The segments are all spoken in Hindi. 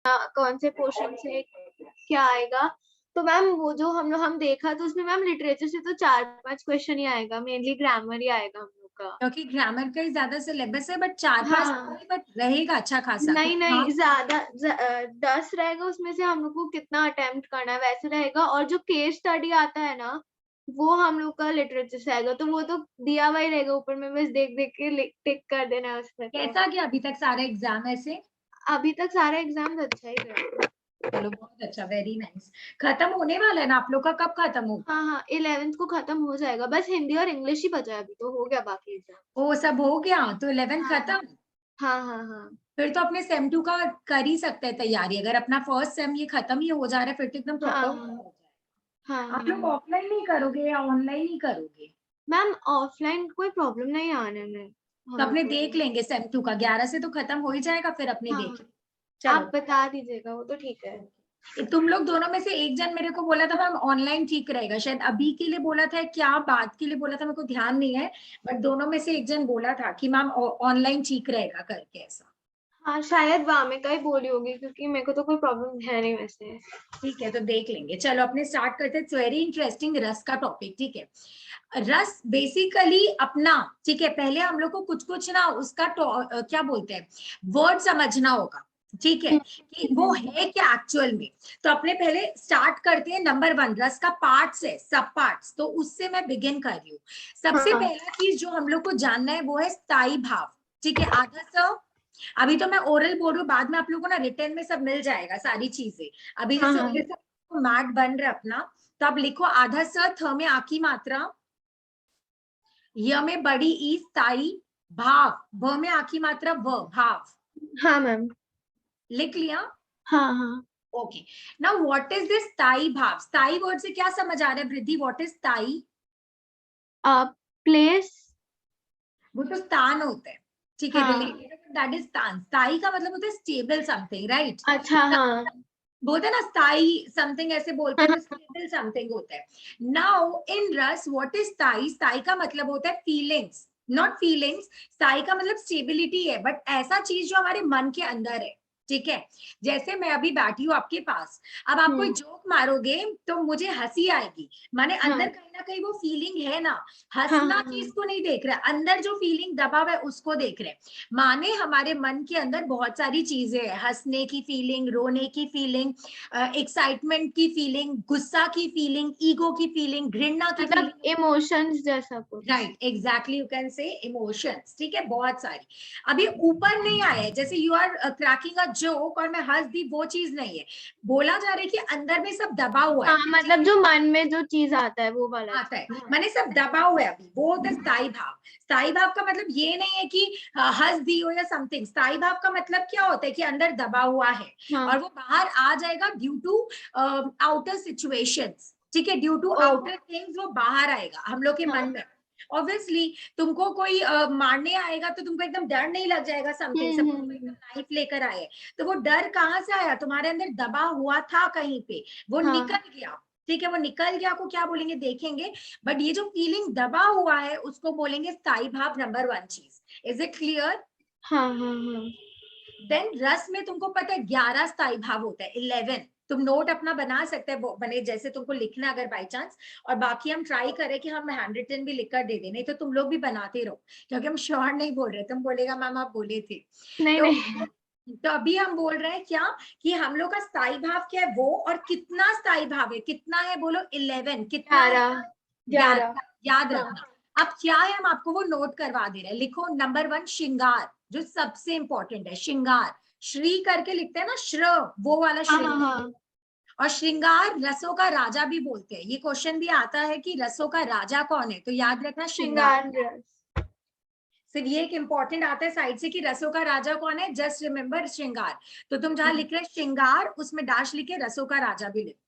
कौन से पोर्शन से क्या आएगा। तो मैम वो जो हम देखा तो उसमें मैम लिटरेचर से तो 4-5 क्वेश्चन ही आएगा, मेनली ग्रामर ही आएगा हम लोग का। क्योंकि ग्रामर का ही ज्यादा सिलेबस है, बट 4-5 हाँ बट रहेगा अच्छा खासा। नहीं हाँ नहीं, ज्यादा 10 रहेगा, उसमें से हम लोग को कितना अटेम्प्ट करना है वैसे रहेगा। और जो केस स्टडी आता है ना, वो हम लोग का लिटरेचर से आएगा, तो वो तो दिया हुआ ही रहेगा ऊपर में, बस देख देख के टिक कर देना है उसमें। तो कैसा गया अभी तक सारा एग्जाम ऐसे? अभी तक सारे एग्जाम अच्छा ही गए। चलो बहुत अच्छा, वेरी नाइस। खत्म होने वाला है ना आप लोग का? कब खत्म होगा? हाँ हाँ, 11th को खत्म हो जाएगा, बस हिंदी और इंग्लिश ही बचा है, अभी तो हो गया बाकी एग्जाम। ओ सब हो गया तो 11th हाँ खत्म। हाँ हाँ हाँ। फिर तो अपने सेम 2 का कर ही सकते हैं तैयारी। अगर अपना फर्स्ट सेम ये खत्म ही हो जा रहा है फिर तो एकदम प्रॉपर हो हाँ हाँ जाएगा। आप लोग हाँ ऑफलाइन नहीं करोगे या ऑनलाइन ही करोगे? मैम, ऑफलाइन कोई प्रॉब्लम नहीं आने में तो हम अपने लोग देख को। लेंगे सेम 2 का, 11 से तो खत्म हो ही जाएगा, फिर अपने हाँ देख हाँ, लेंगे। चलो। आप बता दीजिएगा, वो तो ठीक है। तुम लोग दोनों में से एक जन मेरे को बोला था मैम ऑनलाइन ठीक रहेगा, शायद अभी के लिए बोला था, क्या बात के लिए बोला था मेरे को ध्यान नहीं है, बट दोनों में से एक जन बोला था कि मैम ऑनलाइन ठीक रहेगा करके ऐसा। हाँ शायद वामिका ही बोली होगी, क्योंकि मेरे को तो कोई प्रॉब्लम है नहीं वैसे। ठीक है तो देख लेंगे। चलो अपने स्टार्ट करते हैं। वेरी इंटरेस्टिंग रस का टॉपिक। ठीक है, रस बेसिकली अपना, ठीक है, पहले हम लोग को कुछ कुछ ना उसका क्या बोलते हैं वर्ड समझना होगा। ठीक है, कि वो है क्या एक्चुअल में। तो अपने पहले स्टार्ट करते हैं। नंबर 1 रस का पार्ट्स है, सब पार्ट्स, तो उससे मैं बिगिन कर रही हूँ। सबसे हाँ पहला चीज जो हम लोग को जानना है वो है स्थायी भाव। ठीक है, आधा स, अभी तो मैं ओरल बोल रही हूँ, बाद में आप लोगों को ना रिटर्न में सब मिल जाएगा सारी चीजें। अभी हाँ जैसे हाँ मैट बन रहा है अपना, तो आप लिखो आधा स, थ में आ की मात्रा, य में बड़ी ई स्थाई, भाव, भ में आ की मात्रा व, भाव। हाँ मैम। लिख लिया? हाँ हाँ। Okay. Now what is this स्थाई भाव? स्थाई वर्ड से क्या समझ आ रहा है वृद्धि? व्हाट इज स्थाई? प्लेस। वो तो स्थान होता है, ठीक है, हाँ रिलेटेड, दैट इज स्थान। स्थाई का मतलब होता है स्टेबल समथिंग, राइट? अच्छा। हाँ बोलते हैं ना स्थाई समथिंग, ऐसे बोलते हाँ हैं तो स्टेबल समथिंग होता है। नाउ इन रस व्हाट इज स्थाई? स्थाई का मतलब होता है फीलिंग्स, नॉट फीलिंग्स। स्थाई का मतलब स्टेबिलिटी है, बट ऐसा चीज जो हमारे मन के अंदर है। ठीक है, जैसे मैं अभी बैठी हूँ आपके पास, अब आप कोई हम्म। जोक मारोगे तो मुझे हंसी आएगी, माने अंदर हाँ कहीं ना कहीं वो फीलिंग है ना। हाँ हंसना हाँ चीज को नहीं देख रहा है, अंदर जो फीलिंग दबा हुआ है उसको देख रहे हैं। माने हमारे मन के अंदर बहुत सारी चीजें हैं, हंसने की फीलिंग, रोने की फीलिंग, एक्साइटमेंट की फीलिंग, गुस्सा की फीलिंग, ईगो की फीलिंग, घृणा की मतलब फीलिंग। इमोशंस जैसा कुछ। Right, exactly, you can say emotions. ठीक है, बहुत सारी। अभी ऊपर नहीं आया है, जैसे you are cracking a joke और मैं हंस दी, वो चीज नहीं है। बोला जा रहा है कि अंदर में सब दबा हुआ है। हाँ मतलब जो मन में जो चीज आता है वो वाला आता है, चीज। हाँ मैंने सब दबा हुआ है अभी, वो होता है स्थायी भाव। स्थायी भाव का मतलब ये नहीं है कि हंस दी हो या समथिंग। स्थायी भाव का मतलब क्या होता है कि अंदर दबा हुआ है हाँ। और वो बाहर आ जाएगा ड्यू टू आउटर सिचुएशंस। ठीक है, ड्यू टू ओ। आउटर थिंग्स वो बाहर आएगा हम लोग के मन हाँ। में। ऑब्वियसली तुमको कोई मारने आएगा तो तुमको एकदम डर नहीं लग जाएगा समथिंग, सपोज कोई एकदम हम्म। नाइफ लेकर आए, तो वो डर कहाँ से आया? तुम्हारे अंदर दबा हुआ था कहीं पे, वो हाँ निकल गया। ठीक है, वो निकल गया को क्या बोलेंगे देखेंगे, बट ये जो फीलिंग दबा हुआ है उसको बोलेंगे स्थायी भाव। नंबर 1 चीज, इज इट क्लियर? हाँ हाँ हाँ। देन रस में तुमको पता है 11 स्थायी भाव होता है, 11। तुम नोट अपना बना सकते हैं, बने जैसे तुमको लिखना अगर बाई चांस, और बाकी हम ट्राई करें कि हम हैंड रिटन भी लिख कर दे दें, नहीं तो तुम लोग भी बनाते रहो, क्योंकि हम श्योर नहीं बोल रहे, तुम बोलेगा मैम आप बोले थे। नहीं तो नहीं। तो अभी हम बोल रहे हैं क्या, कि हम लोग का स्थायी भाव क्या है वो, और कितना स्थायी भाव है, कितना है बोलो? 11। कितना है? 11। 11। 11। याद हाँ रखना। अब क्या है, हम आपको वो नोट करवा दे रहे हैं। लिखो नंबर 1 श्रृंगार, जो सबसे इंपॉर्टेंट है। श्रृंगार, श्री करके लिखते हैं ना, श्र, वो वाला हाँ हाँ श्रृंगार। हाँ। और श्रृंगार रसों का राजा भी बोलते हैं। ये क्वेश्चन भी आता है कि रसों का राजा कौन है, तो याद रखना श्रृंगार। श्रृंगार रस। सिर्फ ये एक इंपॉर्टेंट आता है साइड से कि रसों का राजा कौन है, जस्ट रिमेंबर श्रृंगार। तो तुम जहां लिख रहे श्रृंगार उसमें डैश लिखे रसों का राजा भी लिखो।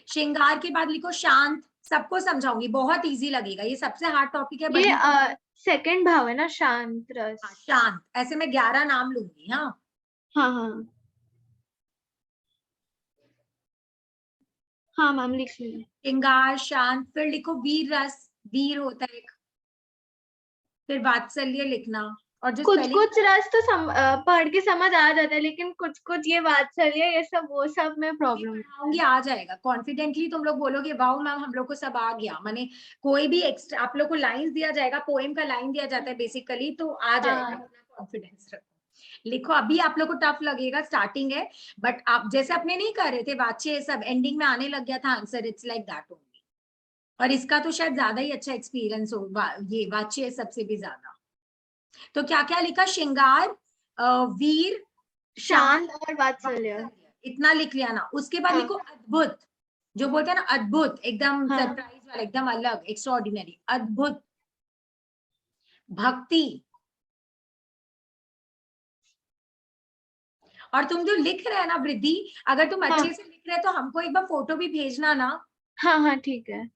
श्रृंगार के बाद लिखो शांत। सबको समझाऊंगी, बहुत इजी लगेगा, ये सबसे हार्ड टॉपिक है ये बड़ी। सेकंड भाव है ना, शांत रस। हाँ, शांत, ऐसे मैं 11 नाम लूंगी। हाँ, हाँ हाँ हाँ मैम, लिख लीजिए। श्रृंगार, शांत, फिर लिखो वीर रस, वीर होता है एक। फिर वात्सल्य लिखना, और जो कुछ स्पेलिंग कुछ रस तो पढ़ के समझ आ जाता है, लेकिन कुछ कुछ ये वात्सल्य ये सब वो सब में प्रॉब्लम होता पढ़ाऊंगी है। आ जाएगा कॉन्फिडेंटली, तुम लोग बोलोगे वाओ मैम हम लोग को सब आ गया, माने कोई भी एक्स्ट्रा आप लोग को लाइंस दिया जाएगा, पोएम का लाइन दिया जाता है बेसिकली, तो आ जाएगा, हाँ अपना कॉन्फिडेंस रखो। लिखो, अभी आप लोग को टफ लगेगा, स्टार्टिंग है, बट आप जैसे अपने नहीं कर रहे थे वाच्य सब एंडिंग में आने लग गया था answer, it's like that only. और इसका तो शायद ज्यादा ही अच्छा एक्सपीरियंस हो, ये वाच्य सबसे भी ज्यादा। तो क्या क्या लिखा? श्रृंगार, वीर, शांत, शांत और वात्सल्य। वात्सल्य, इतना लिख लिया ना। उसके बाद हाँ लिखो अद्भुत, जो बोलते हैं ना अद्भुत, एकदम हाँ सरप्राइज वाला, एकदम अलग, एक्स्ट्राऑर्डिनरी, अद्भुत। भक्ति, और तुम जो लिख रहे हैं ना वृद्धि, अगर तुम हाँ अच्छे से लिख रहे हैं तो हमको एक बार फोटो भी भेजना ना, हाँ हाँ ठीक है।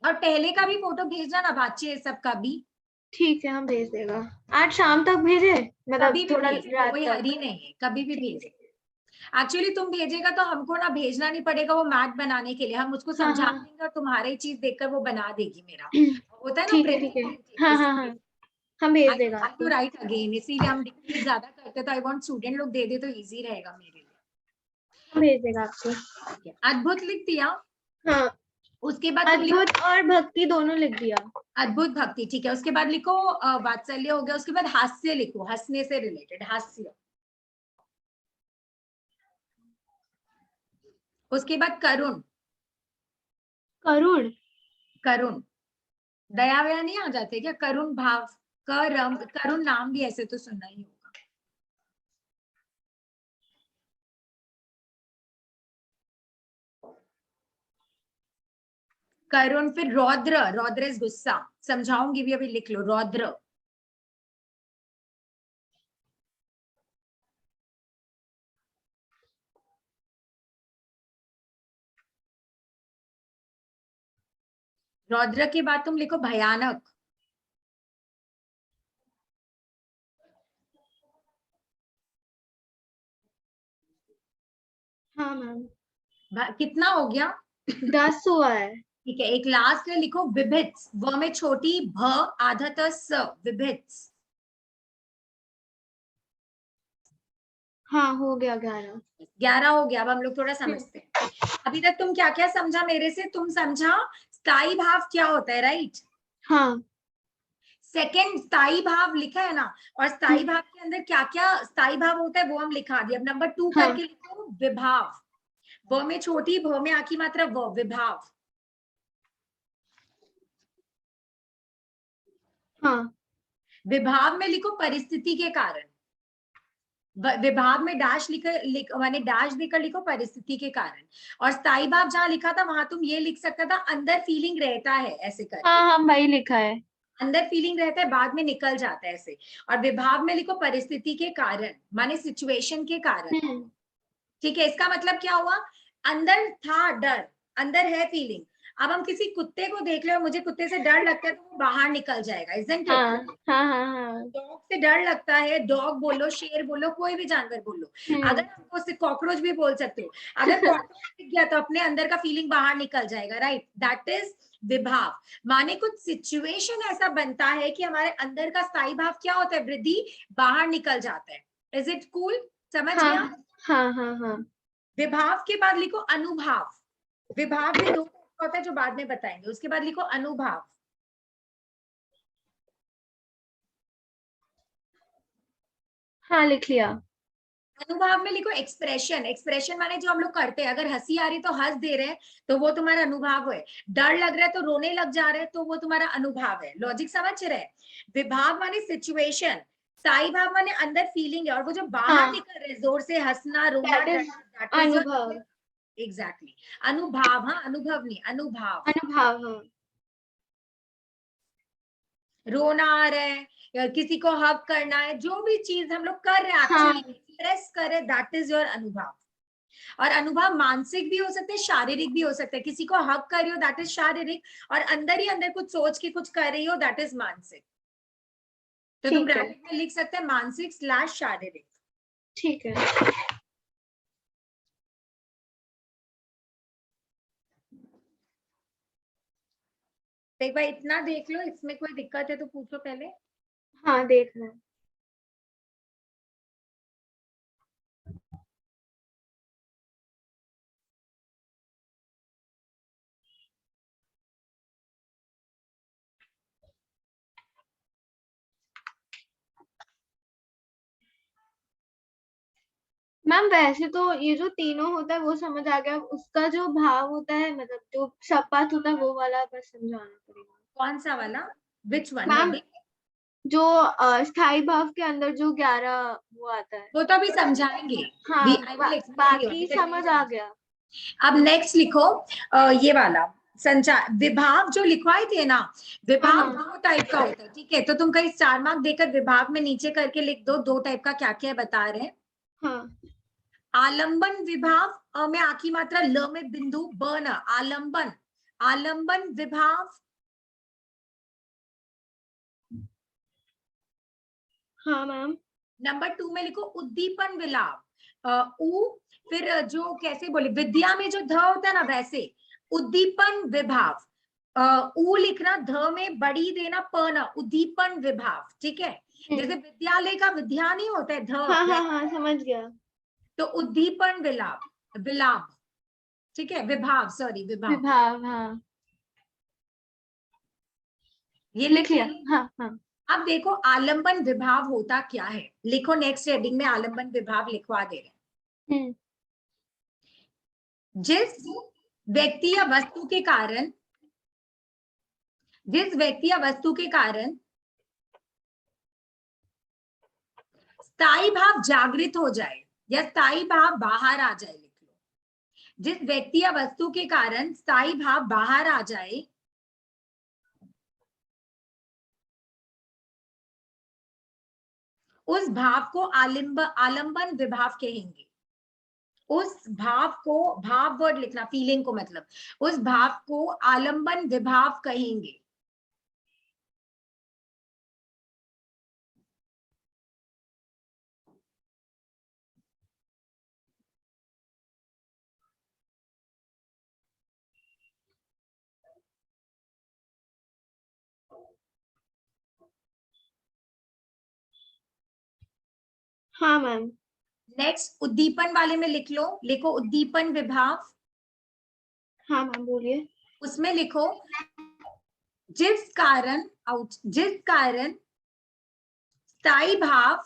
और पहले का भी फोटो भेजना ना, बातचीत सब का भी। ठीक है हम भेज देगा। आज शाम तक भेजे, मतलब कभी भी थोड़ा भेज, रात कोई तक। हरी नहीं है, कभी भी ठीक भेज। है। एक्चुअली तुम भेजेगा तो हमको ना भेजना नहीं पड़ेगा वो मैथ बनाने के लिए, हम उसको हाँ समझा हाँ देंगे और तुम्हारी चीज देखकर वो बना देगी मेरा, होता है ना ठीक है ठीक है। प्रेडिक्टिविटी, हाँ हाँ हाँ इसीलिए। हम भेज आई देगा आई टू आपको। राइट अगेन, इसीलिए हम डिक्टेट ज्यादा करते, तो आई वांट स्टूडेंट लोग दे दे तो इजी रहेगा मेरे लिए। हम भेज देगा आपको। ठीक है, अद्भुत लिख दिया। हाँ उसके बाद तुम लिखो अद्भुत और भक्ति दोनों लिख दिया। अद्भुत भक्ति, ठीक है। उसके बाद लिखो वात्सल्य हो गया। उसके बाद हास्य लिखो, हंसने से रिलेटेड हास्य। उसके बाद करुण, करुण। करुण, दया वया नहीं आ जाते क्या? करुण भाव, करम, करुण नाम भी ऐसे तो सुनना ही होगा। करुण, फिर रौद्र, रौद्र इज गुस्सा, समझाऊंगी भी, अभी लिख लो रौद्र। रौद्र के बाद तुम लिखो भयानक। हाँ मैम। कितना हो गया? 10 हुआ है। ठीक है, एक लास्ट में लिखो विभित्स, व में छोटी, भ आधा त स, विभित्स। हाँ हो गया 11। 11 हो गया। अब हम लोग थोड़ा समझते हैं। अभी तक तुम क्या क्या समझा मेरे से? तुम समझा स्थाई भाव क्या होता है, राइट? हाँ। सेकंड, स्थाई भाव लिखा है ना, और स्थाई भाव के अंदर क्या क्या स्थाई भाव होता है वो हम लिखा दिया। अब नंबर 2 हाँ करके लिखो विभाव, व में छोटी, भ में आखी मात्रा, व, विभाव। हाँ विभाव में लिखो परिस्थिति के कारण, विभाग में डैश माने डैश देकर लिखो परिस्थिति के कारण। और स्थाई भाव जहां लिखा था वहां तुम ये लिख सकता था अंदर फीलिंग रहता है, ऐसे हाँ करके, हाँ वही लिखा है। अंदर फीलिंग रहता है बाद में निकल जाता है ऐसे। और विभाग में लिखो परिस्थिति के कारण, माने सिचुएशन के कारण। हम्म। ठीक है, इसका मतलब क्या हुआ? अंदर था डर, अंदर है फीलिंग। अब हम किसी कुत्ते को देख ले और मुझे कुत्ते से डर लगता है तो वो बाहर निकल जाएगा, इजंट इट? हाँ हाँ हाँ हाँ। डॉग से डर लगता है, डॉग बोलो, शेर बोलो, कोई भी जानवर बोलो। अगर हमको उससे कॉकरोच भी बोल सकते हो, अगर कॉकरोच दिख गया तो अपने अंदर का फीलिंग बाहर निकल जाएगा, राइट? दैट इज विभाव। माने कुछ सिचुएशन ऐसा बनता है कि हमारे अंदर का स्थायी भाव क्या होता है, वृद्धि, बाहर निकल जाता है। Is it cool? समझ हाँ गया? हाँ हाँ हाँ। विभाव के बाद लिखो अनुभाव। विभाव भी दो तरह का होता है जो बाद में बताएंगे। उसके बाद लिखो अनुभाव। हाँ लिख लिया। अनुभाव में लिखो एक्सप्रेशन। एक्सप्रेशन माने जो हम लोग करते हैं, अगर हंसी आ रही तो हंस दे रहे हैं तो वो तुम्हारा अनुभाव है, डर लग रहा है तो रोने लग जा रहे हैं तो वो तुम्हारा अनुभाव है। लॉजिक समझ रहे हैं? विभाव माने सिचुएशन, स्थाई भाव माने अंदर फीलिंग है, और वो जो बाहर हाँ निकल रहे जोर से हंसना, रोना, दैट इज डरना, दैट इज अनुभव। योर एग्जैक्टली अनुभाव। हाँ, अनुभव नहीं, अनुभाव। अनुभव हाँ। रोना आ रहा है या किसी को हक करना है, जो भी चीज हम लोग कर रहे हैं एक्चुअली हाँ एक्सप्रेस कर रहे हैं, दैट इज योर अनुभव। और अनुभव मानसिक भी हो सकते हैं, शारीरिक भी हो सकते हैं। किसी को हक कर रही हो दैट इज शारीरिक, और अंदर ही अंदर कुछ सोच के कुछ कर रही हो दैट इज मानसिक। तो तुम ठीक है। ब्रैकेट में लिख सकते हैं मानसिक स्लैश शारीरिक। ठीक है। तो एक बार इतना देख लो, इसमें कोई दिक्कत है तो पूछो पहले। हाँ देख रहे हैं। मैम वैसे तो ये जो तीनों होता है वो समझ आ गया, उसका जो भाव होता है मतलब जो शब्दार्थ होता है वो वाला बस समझाना पड़ेगा। कौन सा वाला? Which one ma'am heading? जो स्थाई भाव के अंदर जो 11 वो आता है। वो तो अभी समझाएंगे। हाँ आई विल एक्सप्लेन यू, बाकी समझ आ गया। अब नेक्स्ट लिखो ये वाला संचार विभाग जो लिखवाए थे ना, हाँ विभाग हाँ दो टाइप का होता है, ठीक है? तो तुम कहीं 4 मार्क देकर विभाग में नीचे करके लिख दो, दो टाइप का क्या क्या है बता रहे हैं। हाँ। आलंबन विभाग, अ में आखी मात्रा, ल में बिंदु, ब न, आलंबन, आलंबन विभाग। हाँ मैम। नंबर 2 में लिखो उद्दीपन विलाप, उ, फिर जो कैसे बोले विद्या में जो ध होता है ना वैसे उद्दीपन विभाव, उ लिखना, ध में बड़ी देना, प न, उद्दीपन विभाव, ठीक है? जैसे विद्यालय का विद्या नहीं होता है ध, हाँ हाँ वैसे हाँ समझ गया। तो उद्दीपन विलाप, विलाप, ठीक है? विभाव, सॉरी विभाव, विभाग हाँ। ये लिख लिख लिया। लिया। हाँ हाँ। अब देखो आलंबन विभाव होता क्या है, लिखो नेक्स्ट हेडिंग में आलंबन विभाव लिखवा दे रहे हैं। जिस व्यक्ति या वस्तु के कारण, जिस व्यक्ति या वस्तु के कारण स्थायी भाव जागृत हो जाए या स्थायी भाव बाहर आ जाए, लिख लो, जिस व्यक्ति या वस्तु के कारण स्थायी भाव बाहर आ जाए उस भाव को आलंबन विभाव कहेंगे। उस भाव को, भाव वर्ड लिखना, फीलिंग को, मतलब उस भाव को आलंबन विभाव कहेंगे। हाँ मैम। नेक्स्ट उद्दीपन वाले में लिख लो, लिखो उद्दीपन विभाव, हाँ मैम बोलिए। उसमें लिखो जिस कारण, जिस कारण स्थायी भाव,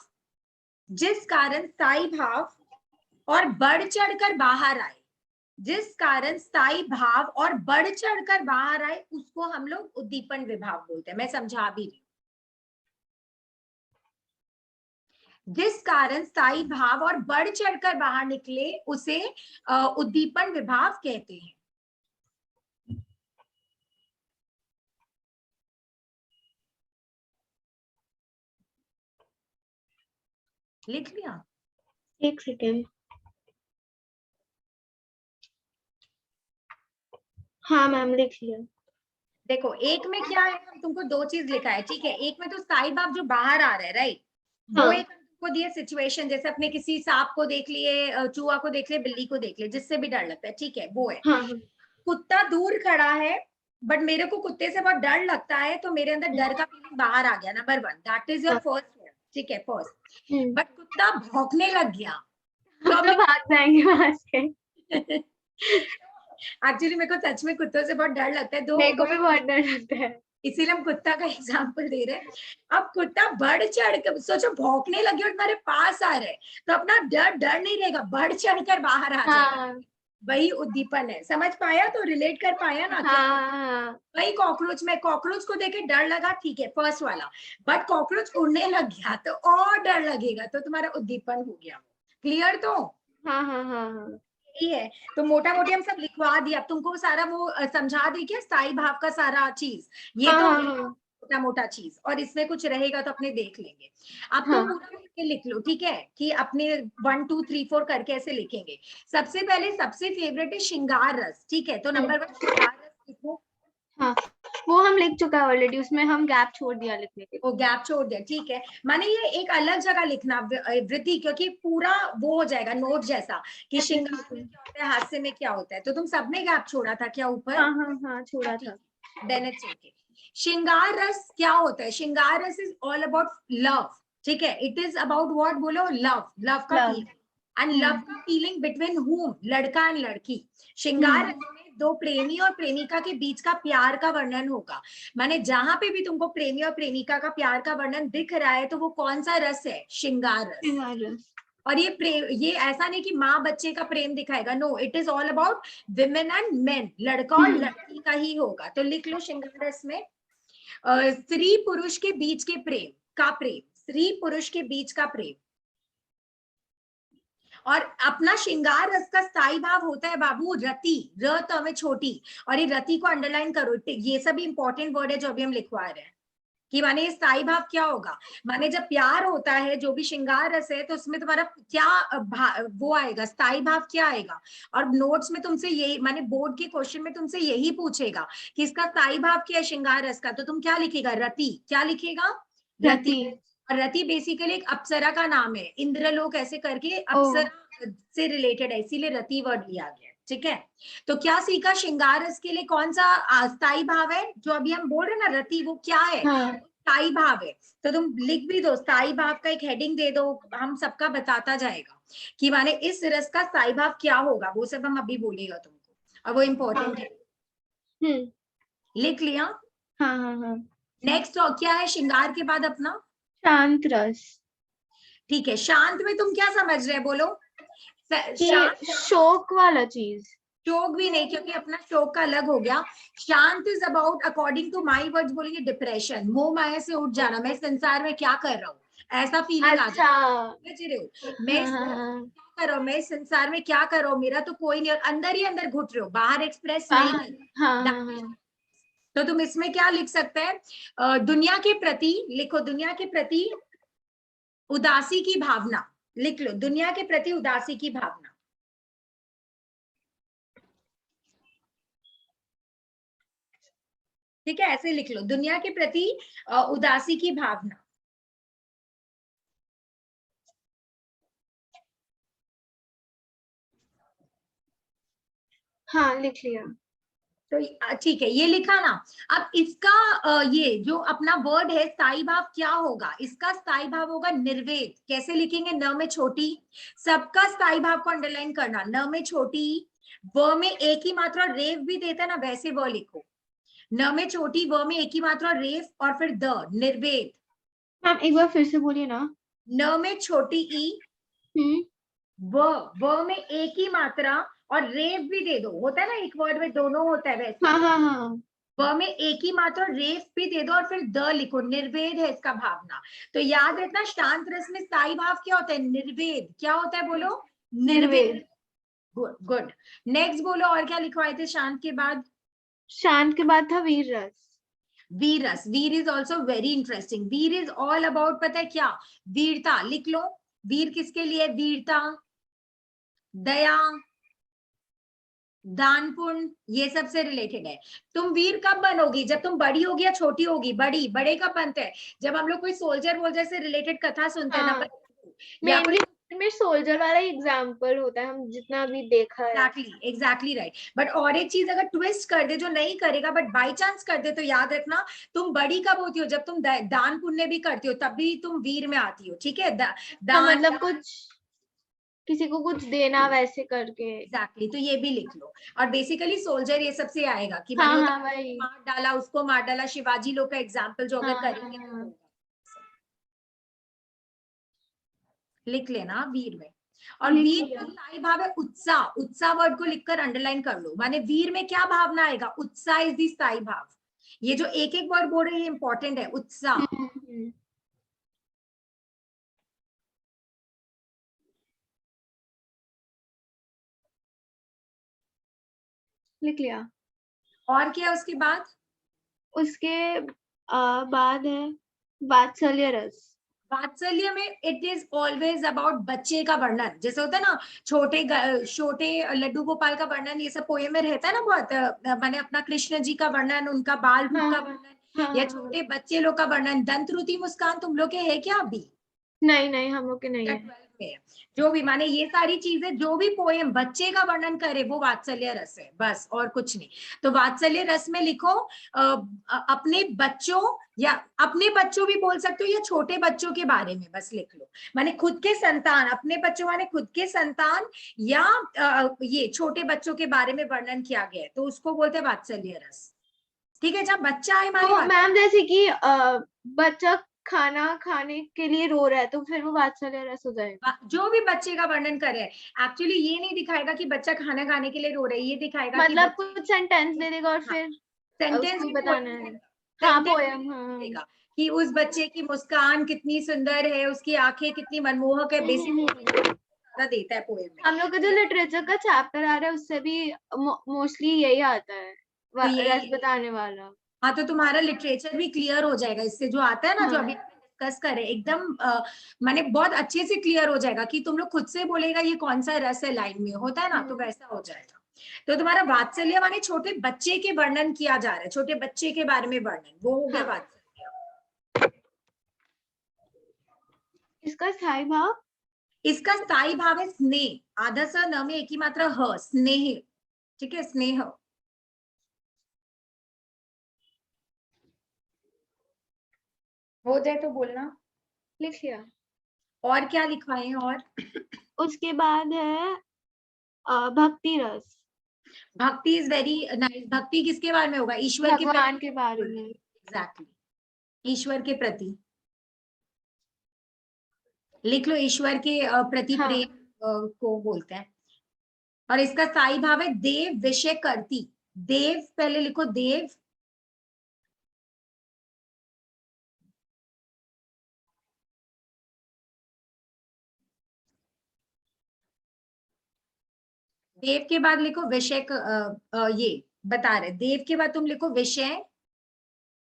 जिस कारण स्थायी भाव और बढ़ चढ़कर बाहर आए, जिस कारण स्थायी भाव और बढ़ चढ़कर बाहर आए उसको हम लोग उद्दीपन विभाव बोलते हैं। मैं समझा भी रही, जिस कारण स्थायी भाव और बढ़ चढ़कर बाहर निकले उसे उद्दीपन विभाव कहते हैं। लिख लिया? एक सेकेंड। हाँ मैम लिख लिया। देखो एक में क्या है, हम तुमको दो चीज लिखा है, ठीक है? एक में तो स्थायी भाव जो बाहर आ रहा है, राइट, वो हाँ एक हम तुमको दिए सिचुएशन, जैसे अपने किसी सांप को देख लिए, चूहा को देख लिए, बिल्ली को देख लिए, जिससे भी डर लगता है, ठीक है? वो है हाँ हाँ। कुत्ता दूर खड़ा है बट मेरे को कुत्ते से बहुत डर लगता है, तो मेरे अंदर डर का फीलिंग बाहर आ गया, नंबर 1, दैट इज योर हाँ। फर्स्ट वर्ड, ठीक है? फर्स्ट। बट कुत्ता भौंकने लग गया तो हम अब तो भाग जाएंगे वहां से। एक्चुअली मेरे को सच में कुत्तों से बहुत डर लगता है, मेरे दो को भी बहुत डर लगता है। इसीलिए हम कुत्ता का एग्जाम्पल दे रहे हैं। अब कुत्ता बढ़ चढ़ कर, सोचो भौंकने लगे और तुम्हारे पास आ रहे, तो अपना डर डर नहीं रहेगा, बढ़ चढ़ कर बाहर आ जाएगा। हाँ वही उद्दीपन है, समझ पाया? तो रिलेट कर पाया ना क्या? हाँ हाँ। वही कॉकरोच में, कॉकरोच को देखे डर लगा, ठीक है, फर्स्ट वाला, बट कॉकरोच उड़ने लग गया तो और डर लगेगा, तो तुम्हारा उद्दीपन हो गया। क्लियर? तो हाँ हाँ हाँ हाँ। यही है। तो मोटा मोटी हम सब लिखवा दिया, अब तुमको सारा वो समझा दी क्या स्थायी भाव का सारा चीज? ये हाँ तो हाँ हाँ मोटा मोटा चीज, और इसमें कुछ रहेगा तो अपने देख लेंगे। अब तुम हाँ। पूरा करके लिख लो, ठीक है? कि अपने 1 2 3 4 करके ऐसे लिखेंगे। सबसे पहले सबसे फेवरेट है श्रृंगार रस, ठीक है? तो नंबर 1 श्रृंगार रस लिखो। हाँ वो हम लिख चुका है ऑलरेडी, उसमें हम गैप छोड़ दिया लिखने के लिए। वो गैप छोड़ दिया, ठीक है? माने ये एक अलग जगह लिखना वृद्धि, क्योंकि पूरा वो हो जाएगा नोट जैसा कि श्रृंगार में क्या होता है, हास्य में क्या होता है, तो तुम सबने गैप छोड़ा था क्या ऊपर? हाँ हाँ हाँ छोड़ा था। Then it's okay. श्रृंगार रस क्या होता है? श्रृंगार रस इज ऑल अबाउट लव, ठीक है, इट इज अबाउट व्हाट बोलो, लव, लव का लव। फीलिंग, एंड लव का फीलिंग बिटवीन हुम, लड़का एंड लड़की। श्रृंगार रस में दो प्रेमी और प्रेमिका के बीच का प्यार का वर्णन होगा। माने जहां पे भी तुमको प्रेमी और प्रेमिका का प्यार का वर्णन दिख रहा है तो वो कौन सा रस है? श्रृंगार रस। श्रृंगार रस। और ये प्रेम, ये ऐसा नहीं कि माँ बच्चे का प्रेम दिखाएगा, no, it is all about women and men, लड़का और लड़की का ही होगा। तो लिख लो श्रृंगार रस में स्त्री पुरुष के बीच के प्रेम का प्रेम, स्त्री पुरुष के बीच का प्रेम। और अपना श्रृंगार रस का स्थायी भाव होता है बाबू रति, र त में छोटी, और ये रति को अंडरलाइन करो, ये सब इंपॉर्टेंट वर्ड है जो अभी हम लिखवा रहे हैं कि माने स्थायी भाव क्या होगा। माने जब प्यार होता है, जो भी श्रृंगार रस है, तो उसमें तुम्हारा क्या वो आएगा, स्थायी भाव क्या आएगा। और नोट्स में तुमसे यही, माने बोर्ड के क्वेश्चन में तुमसे यही पूछेगा कि इसका स्थायी भाव क्या है श्रृंगार रस का, तो तुम क्या लिखेगा? रति। क्या लिखेगा? रति। और रति बेसिकली एक अप्सरा का नाम है, इंद्रलोक ऐसे करके अप्सरा से रिलेटेड है, इसीलिए रति वर्ड लिया गया, ठीक है। तो क्या सीखा? श्रृंगार रस के लिए कौन सा स्थायी भाव है जो अभी हम बोल रहे हैं ना, रति, वो क्या है? स्थायी भाव है। तो तुम लिख भी दो, स्थायी भाव का एक हेडिंग दे दो, हम सबका बताता जाएगा कि माने इस रस का स्थायी भाव क्या होगा, वो सब हम अभी बोलेगा तुमको, और वो इम्पोर्टेंट है। लिख लिया? हाँ। नेक्स्ट क्या है श्रृंगार के बाद अपना? शांत रस। ठीक है, शांत में तुम क्या समझ रहे हैं बोलो? शोक वाला चीज। शोक भी नहीं, क्योंकि अपना शोक का अलग हो गया। शांत is about, according to my words बोलेंगे, डिप्रेशन, मोह माया से उठ जाना, मैं संसार में क्या कर रहा हूँ, ऐसा फीलिंग आ जाता है। समझ रहे हो? मैं क्या कर रहा हूँ, मैं संसार में क्या कर रहा हूँ, मेरा तो कोई नहीं, और अंदर ही अंदर घुट रहे हो, बाहर एक्सप्रेस नहीं। तो तुम इसमें क्या लिख सकते हैं? दुनिया के प्रति लिखो, दुनिया के प्रति उदासी की भावना, लिख लो, दुनिया के प्रति उदासी की भावना। ठीक है, ऐसे लिख लो, दुनिया के प्रति उदासी की भावना। हाँ, लिख लिया। तो ठीक है, ये लिखा ना। अब इसका ये जो अपना वर्ड है स्थायी भाव क्या होगा? इसका स्थायी भाव होगा निर्वेद। कैसे लिखेंगे? न में छोटी, सबका स्थायी भाव को अंडरलाइन करना, न में छोटी, व में एक ही मात्रा रेफ भी देता है ना, वैसे व लिखो, न में छोटी, व में एक ही मात्रा रेफ, और फिर द, निर्वेद। मैम एक बार फिर से बोलिए ना। न में छोटी ई, व में एक ही मात्रा, और रेफ भी दे दो, होता है ना एक वर्ड में दोनों होता है वैसे। हाँ। व में एक ही मात्रा, रेफ भी दे दो, और फिर द लिखो, निर्वेद है इसका भावना। तो याद रखना, शांत रस में स्थायी भाव क्या होता है? निर्वेद। क्या होता है बोलो? निर्वेद। गुड। नेक्स्ट बोलो, और क्या लिखवाए थे शांत के बाद? शांत के बाद था वीर रस। वीर रस, वीर इज ऑल्सो वेरी इंटरेस्टिंग। वीर इज ऑल अबाउट, पता है क्या? वीरता। लिख लो, वीर किसके लिए? वीरता, दया, दान पुण्य, ये सब से रिलेटेड है। तुम वीर कब बनोगी? जब तुम बड़ी होगी या छोटी होगी? बड़ी। बड़े कब बनते हैं? जब हम लोग कोई सोल्जर वोल्जर से रिलेटेड कथा सुनते हैं ना, या कोई में सोल्जर वाला एग्जाम्पल होता है, हम जितना भी देखा है। Exactly right. बट और एक चीज अगर ट्विस्ट कर दे, जो नहीं करेगा बट बाय चांस कर दे, तो याद रखना, तुम बड़ी कब होती हो? जब तुम दान पुण्य भी करती हो, तब भी तुम वीर में आती हो, ठीक है। दान मतलब कुछ किसी को कुछ देना वैसे करके। एग्जैक्टली, तो ये भी लिख लो। और बेसिकली सोल्जर ये सबसे आएगा कि मार डाला, उसको मार डाला, शिवाजी लोग का एग्जाम्पल जो अगर करेंगे लिख लेना वीर में। और वीर का स्थायी भाव है उत्साह। उत्साह वर्ड को लिखकर अंडरलाइन कर लो, माने वीर में क्या भावना आएगा? उत्साह इज दी स्थायी भाव। ये जो एक एक वर्ड बोल रहे हैं इंपॉर्टेंट है, उत्साह। लिख लिया। और क्या है उसके बाद? उसके बाद है वात्सल्य रस। वात्सल्य में इट इज ऑलवेज अबाउट बच्चे का वर्णन, जैसे होता है ना छोटे छोटे लड्डू गोपाल का वर्णन, ये सब पोएम में रहता है ना बहुत। मैंने अपना कृष्ण जी का वर्णन, उनका बाल रूप का वर्णन, या छोटे बच्चे लोग का वर्णन। दंतरुति मुस्कान तुम लोग के है क्या अभी? नहीं हम लोग के नहीं है। में है। जो भी माने ये सारी चीजें, जो भी पोएम बच्चे का वर्णन करे वो वात्सल्य रस है, बस और कुछ नहीं। तो वात्सल्य रस में लिखो अपने बच्चों, या अपने बच्चों भी बोल सकते हो, या छोटे बच्चों के बारे में बस लिख लो। माने खुद के संतान, अपने बच्चों माने खुद के संतान, या ये छोटे बच्चों के बारे में वर्णन किया गया है, तो उसको बोलते हैं वात्सल्य रस। ठीक है, जब बच्चा है तो मैम जैसे कि बच्चा खाना खाने के लिए रो रहा है तो फिर वो वात्सल्य रस हो जाएगा। जो भी बच्चे का वर्णन करे, एक्चुअली ये नहीं दिखाएगा कि बच्चा खाना खाने के लिए रो रहा है, ये दिखाएगा मतलब कि कुछ सेंटेंस दे देगा और फिर सेंटेंस उसको भी बताना है। हाँ सेंटेंस पोयम, हाँ। देगा कि उस बच्चे की मुस्कान कितनी सुंदर है, उसकी आंखें कितनी मनमोहक है, बेसिक देता है पोएम में। हम लोग का जो लिटरेचर का चैप्टर आ रहा है उससे भी मोस्टली यही आता है, तो ये रस बताने वाला। हाँ, तो तुम्हारा लिटरेचर भी क्लियर हो जाएगा इससे, जो आता है ना, जो हाँ। अभी डिस्कस करें, एकदम माने बहुत अच्छे से क्लियर हो जाएगा कि तुम लोग खुद से बोलेगा ये कौन सा रस है लाइन में, होता है ना, तो वैसा हो जाएगा। तो तुम्हारा वात्सल्य माने छोटे बच्चे के वर्णन किया जा रहा है, छोटे बच्चे के बारे में वर्णन, वो हो गया हाँ। वात्सल्य। इसका स्थायी भाव, इसका स्थायी भाव है स्नेह, आधा स न में एक ही मात्रा ह, स्नेह। ठीक है, स्नेह। हो जाए तो बोलना। लिख लिया। और क्या लिखवाए हैं? और उसके बाद है भक्ति रस। भक्ति इज वेरी नाइस। भक्ति किसके बारे में होगा? ईश्वर के भगवान प्रति। के बारे में। एग्जैक्टली, ईश्वर के प्रति लिख लो, ईश्वर के प्रति हाँ। प्रेम को बोलते हैं। और इसका स्थायी भाव है देव विषय करती। देव पहले लिखो, देव। देव के बाद लिखो विषय, ये बता रहे, देव के बाद तुम लिखो विषय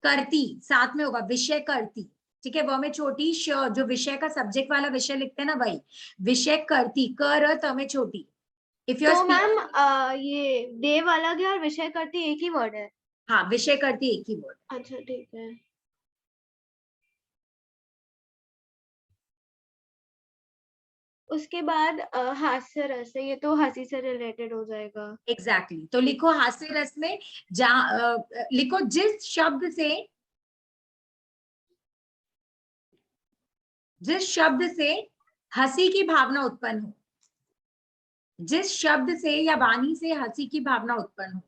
करती, साथ में होगा विषय करती। ठीक है, वह में छोटी श, जो विषय का सब्जेक्ट वाला विषय लिखते हैं ना, वही विषय करती, कर त में छोटी। इफ यू तो स्पीक, मैम ये देव अलग है और विषय करती एक ही वर्ड है? हाँ, विषय करती एक ही वर्ड। अच्छा ठीक है। उसके बाद हास्य रस है, ये तो हंसी से रिलेटेड हो जाएगा। एग्जैक्टली, तो लिखो हास्य रस में जहां लिखो जिस शब्द से हंसी की भावना उत्पन्न हो, जिस शब्द से या वाणी से हंसी की भावना उत्पन्न हो।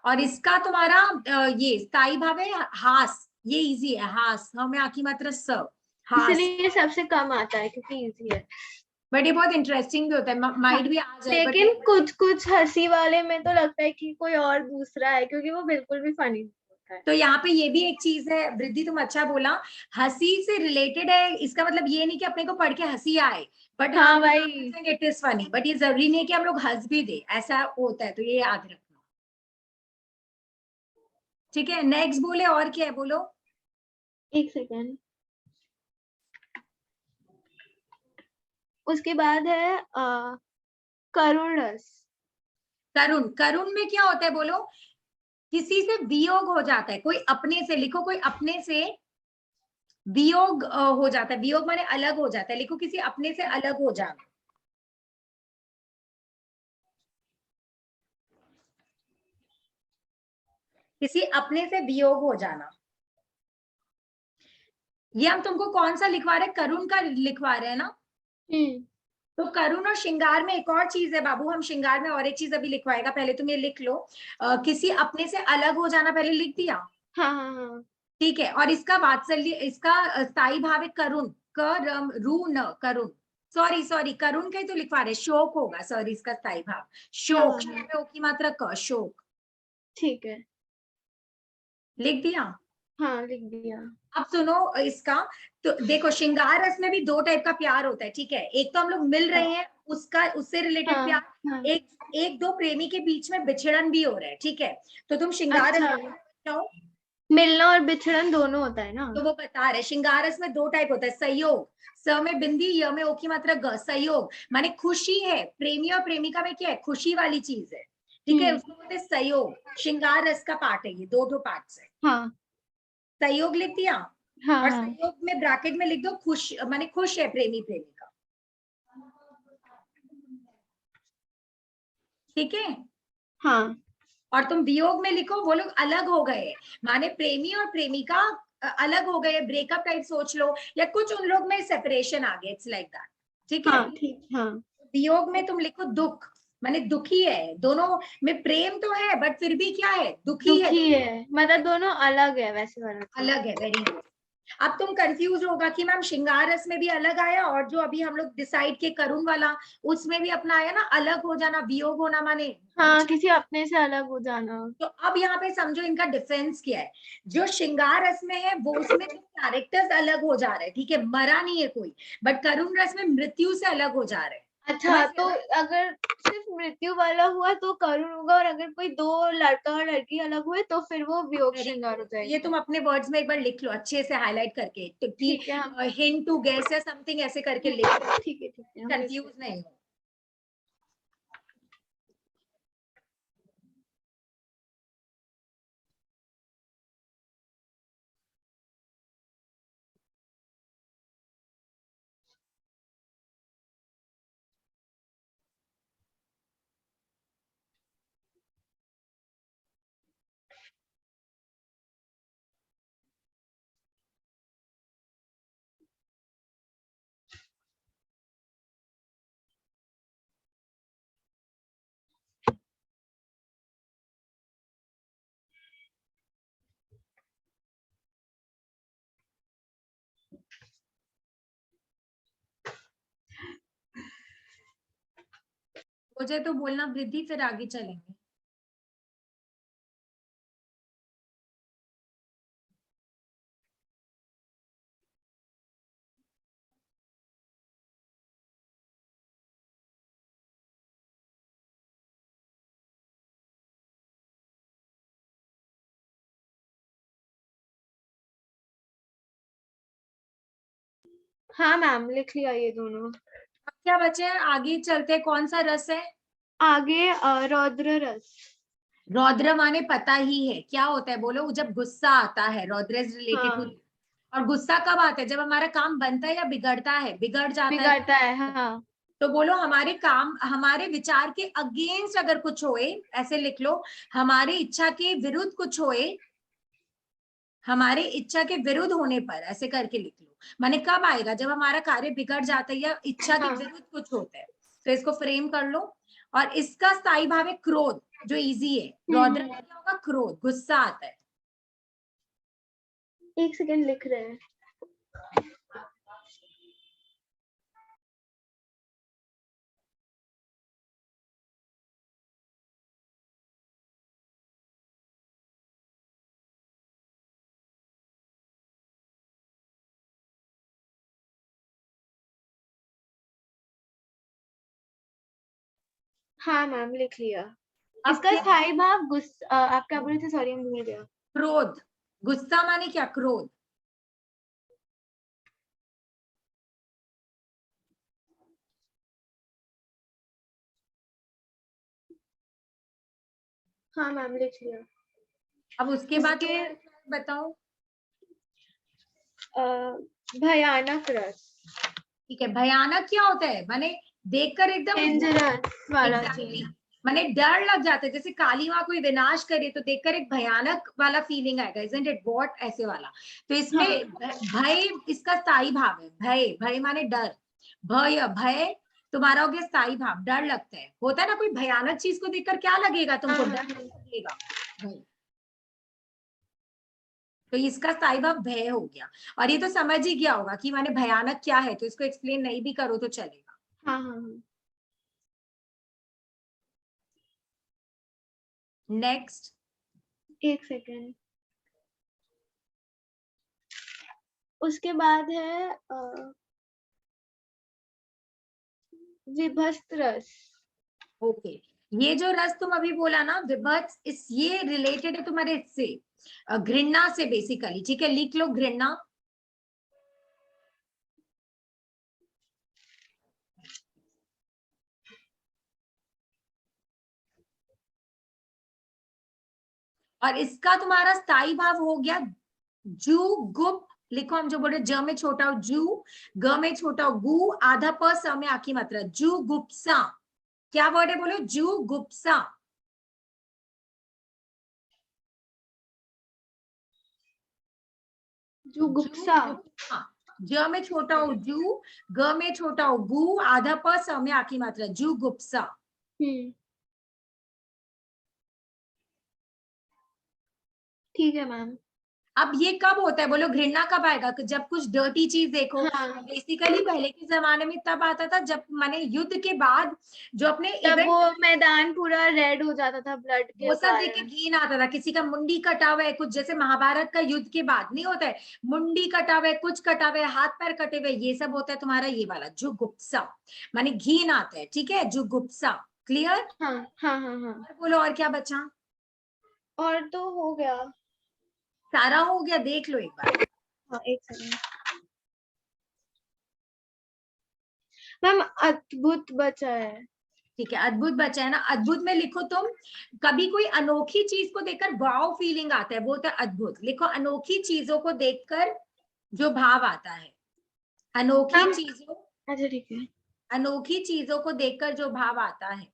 और इसका तुम्हारा ये स्थायी भाव है हास, ये इजी है, हास, हमें आखी मात्र स, हास। इसलिए ये सबसे कम आता है क्योंकि इजी है। बट ये बहुत इंटरेस्टिंग भी होता है, हाँ, माइंड भी आ जाए, बट लेकिन कुछ कुछ हंसी वाले में तो लगता है कि कोई और दूसरा है क्योंकि वो बिल्कुल भी फनी होता है। तो यहाँ पे ये भी एक चीज है वृद्धि, तुम अच्छा बोला, हंसी से रिलेटेड है, इसका मतलब ये नहीं कि अपने को पढ़ के हंसी आए, बट हाँ हाँ भाई। इट इज फनी, बट ये जरूरी नहीं है कि हम लोग हंस भी दे, ऐसा होता है, तो ये याद रखना। ठीक है, नेक्स्ट बोले, और क्या है बोलो। एक सेकेंड। उसके बाद है करुण रस। करुण, करुण में क्या होता है बोलो? किसी से वियोग हो जाता है, कोई अपने से, लिखो कोई अपने से वियोग हो जाता है, वियोग माने अलग हो जाता है, लिखो किसी अपने से अलग हो जाना। किसी अपने से वियोग हो जाना। ये हम तुमको कौन सा लिखवा रहे हैं? करुण का लिखवा रहे हैं ना। तो करुण और श्रृंगार में एक और चीज है बाबू, हम श्रृंगार में और एक चीज अभी लिखवाएगा, पहले तुम ये लिख लो, किसी अपने से अलग हो जाना, पहले लिख दिया। हाँ हाँ हाँ। ठीक है, और इसका वात्सल्य, इसका स्थायी भाव है करुण, करम रू न, करुण, सॉरी सॉरी, करुण का ही तो लिखवा रहे, शोक होगा, सॉरी, इसका स्थायी भाव हाँ शोक, हाँ, शोक की मात्रा क, शोक। ठीक है। लिख दिया। हाँ लिख दिया। अब सुनो इसका, तो देखो श्रृंगार रस में भी दो टाइप का प्यार होता है, ठीक है, एक तो हम लोग मिल रहे हैं, उसका उससे रिलेटेड हाँ प्यार, हाँ। एक एक दो प्रेमी के बीच में विछड़न भी हो रहा है, ठीक है, तो तुम श्रृंगार रस अच्छा, बताओ। मिलना और बिछड़न दोनों होता है ना? तो वो बता रहे श्रृंगार रस में दो टाइप होता है, संयोग, स में बिंदी, य में ओ की मात्रा ग, संयोग माने खुशी है, प्रेमी और प्रेमिका में क्या है, खुशी वाली चीज है, ठीक है, उसको बोलते हैं संयोग। श्रृंगार रस का पार्ट है ये, दो पार्ट है। हाँ। सहयोग लिख दिया, हाँ और हाँ सहयोग में ब्रैकेट में लिख दो खुश, माने खुश है प्रेमी प्रेमिका, ठीक है। हाँ और तुम वियोग में लिखो वो लोग अलग हो गए, माने प्रेमी और प्रेमिका अलग हो गए, ब्रेकअप टाइप सोच लो, या कुछ उन लोग में सेपरेशन आ गया, इट्स लाइक दैट, ठीक है। हाँ ठीक हाँ। वियोग में तुम लिखो दुख, माने दुखी है, दोनों में प्रेम तो है बट फिर भी क्या है, दुखी है, दुखी है, मतलब दोनों अलग है वैसे वाला तो। अलग है, वेरी गुड। अब तुम कंफ्यूज होगा कि मैम श्रृंगार रस में भी अलग आया, और जो अभी हम लोग डिसाइड के करुण वाला, उसमें भी अपना आया ना अलग हो जाना, वियोग होना, माने हाँ, किसी अपने से अलग हो जाना। तो अब यहाँ पे समझो इनका डिफरेंस क्या है। जो श्रृंगार रस में है वो, उसमें तो कैरेक्टर्स अलग हो जा रहे हैं, ठीक है, मरा नहीं है कोई, बट करुण रस में मृत्यु से अलग हो जा रहे हैं। अच्छा, समझ तो गए? अगर सिर्फ मृत्यु वाला हुआ तो करुण होगा, और अगर कोई दो लड़का और लड़की अलग हुए तो फिर वो वियोग वेरी श्रृंगार हो गुड, ये जाएगी। तुम अपने वर्ड्स में एक बार लिख लो अच्छे से हाईलाइट करके, तो कि ठीक है हम हिंट टू गेस या समथिंग ऐसे करके लिख लो, ठीक है हम लिख कंफ्यूज लेते हैं। नहीं हो। मुझे तो बोलना वृद्धि, फिर आगे चलेंगे। हाँ मैम, लिख लिया ये दोनों। अब क्या बचे हैं, आगे चलते हैं, कौन सा रस है? आगे रौद्र रस। रौद्र माने पता ही है क्या होता है, बोलो। जब गुस्सा आता है, रौद्र इज रिलेटेड टू। हाँ, और गुस्सा कब आता है, जब हमारा काम बनता है या बिगड़ता है, बिगड़ जाता है। बिगड़ता है हाँ। तो बोलो हमारे काम, हमारे विचार के अगेंस्ट अगर कुछ होए, ऐसे लिख लो, हमारी इच्छा के विरुद्ध कुछ होए, हमारे इच्छा के विरुद्ध होने पर, ऐसे करके लिख लो। माने कब आएगा, जब हमारा कार्य बिगड़ जाता है या इच्छा के हाँ विरुद्ध कुछ होता है। तो इसको फ्रेम कर लो। और इसका स्थायी भाव है क्रोध, जो इजी है। रौद्र हम्म, में क्या होगा, क्रोध, गुस्सा आता है। एक सेकेंड लिख रहे हैं। हाँ मैम, लिख लिया। अब इसका क्या, स्थायी भाव गुस्सा, आप क्या बोल रहे थे, सॉरी हम भूल गया। क्रोध। गुस्सा माने क्या, क्रोध। हाँ मैम, लिख लिया। अब उसके बाद उसके तुम्हारे क्या है, बताओ। भयानक रस। ठीक है, भयानक क्या होता है, माने देखकर एकदम, डेंजरस वाला एग्जैक्टली, सीन। माने डर लग जाता है, जैसे काली माँ कोई विनाश करे तो देखकर एक भयानक वाला फीलिंग आएगा, इजंट इट, व्हाट, ऐसे वाला। तो इसमें हाँ भय इसका स्थायी भाव है, भय, भय माने डर, भय, भय तुम्हारा हो गया स्थायी भाव, डर लगता है, होता है ना, कोई भयानक चीज को देखकर क्या लगेगा हाँ तुमको, डर हाँ हाँ। लगेगा, भय। तो इसका स्थायी भाव भय हो गया। और ये तो समझ ही गया होगा कि माने भयानक क्या है, तो इसको एक्सप्लेन नहीं भी करो तो चलेगा। हाँ हाँ हाँ। नेक्स्ट। एक सेकेंड। उसके बाद है विभस्त रस। ओके, ये जो रस तुम अभी बोला ना, विभत्स, इस ये रिलेटेड है तुम्हारे इससे, घृणा से बेसिकली, ठीक है, लिख लो घृणा। और इसका तुम्हारा स्थायी भाव हो गया जू गुप लिखो, हम जो बोले ज में छोटा हो जू, ग में छोटा हो गु, आधा प स में आखी मात्रा, जू गुप्सा। क्या वर्ड है बोलो, जू गुप्सा। जुगुप्सा। ज में छोटा हो जू, ग में छोटा हो गु, आधा प स में आखी मात्रा, जू गुप्सा। ठीक है मैम। अब ये कब होता है बोलो, घृणा कब आएगा, जब कुछ डर्टी चीज देखो। हाँ, बेसिकली पहले के जमाने में तब आता था जब माने युद्ध के बाद जो अपने तब वो इवेंट, मैदान पूरा रेड हो जाता था ब्लड के वो सब देख के कारण। घिन आता था, किसी का मुंडी कटा हुआ है कुछ, जैसे महाभारत का युद्ध के बाद नहीं होता है, मुंडी कटा हुआ है, कुछ कटा हुआ है, हाथ पैर कटे हुए, ये सब होता है तुम्हारा ये वाला जुगुप्सा, माने घिन आता है, ठीक है, जुगुप्सा। क्लियर? हाँ हाँ हाँ हाँ। और बोलो और क्या बचा? और तो हो गया। सारा हो गया, देख लो एक बार। हाँ, एक सेकंड मैम, अद्भुत बचा है। ठीक है, अद्भुत बचा है ना, अद्भुत में लिखो तुम, कभी कोई अनोखी चीज को देखकर वाव फीलिंग आता है वो होता है अद्भुत, लिखो अनोखी चीजों को देखकर जो भाव आता है, अनोखी मैम चीजों, अच्छा ठीक है। अनोखी चीजों को देखकर जो भाव आता है।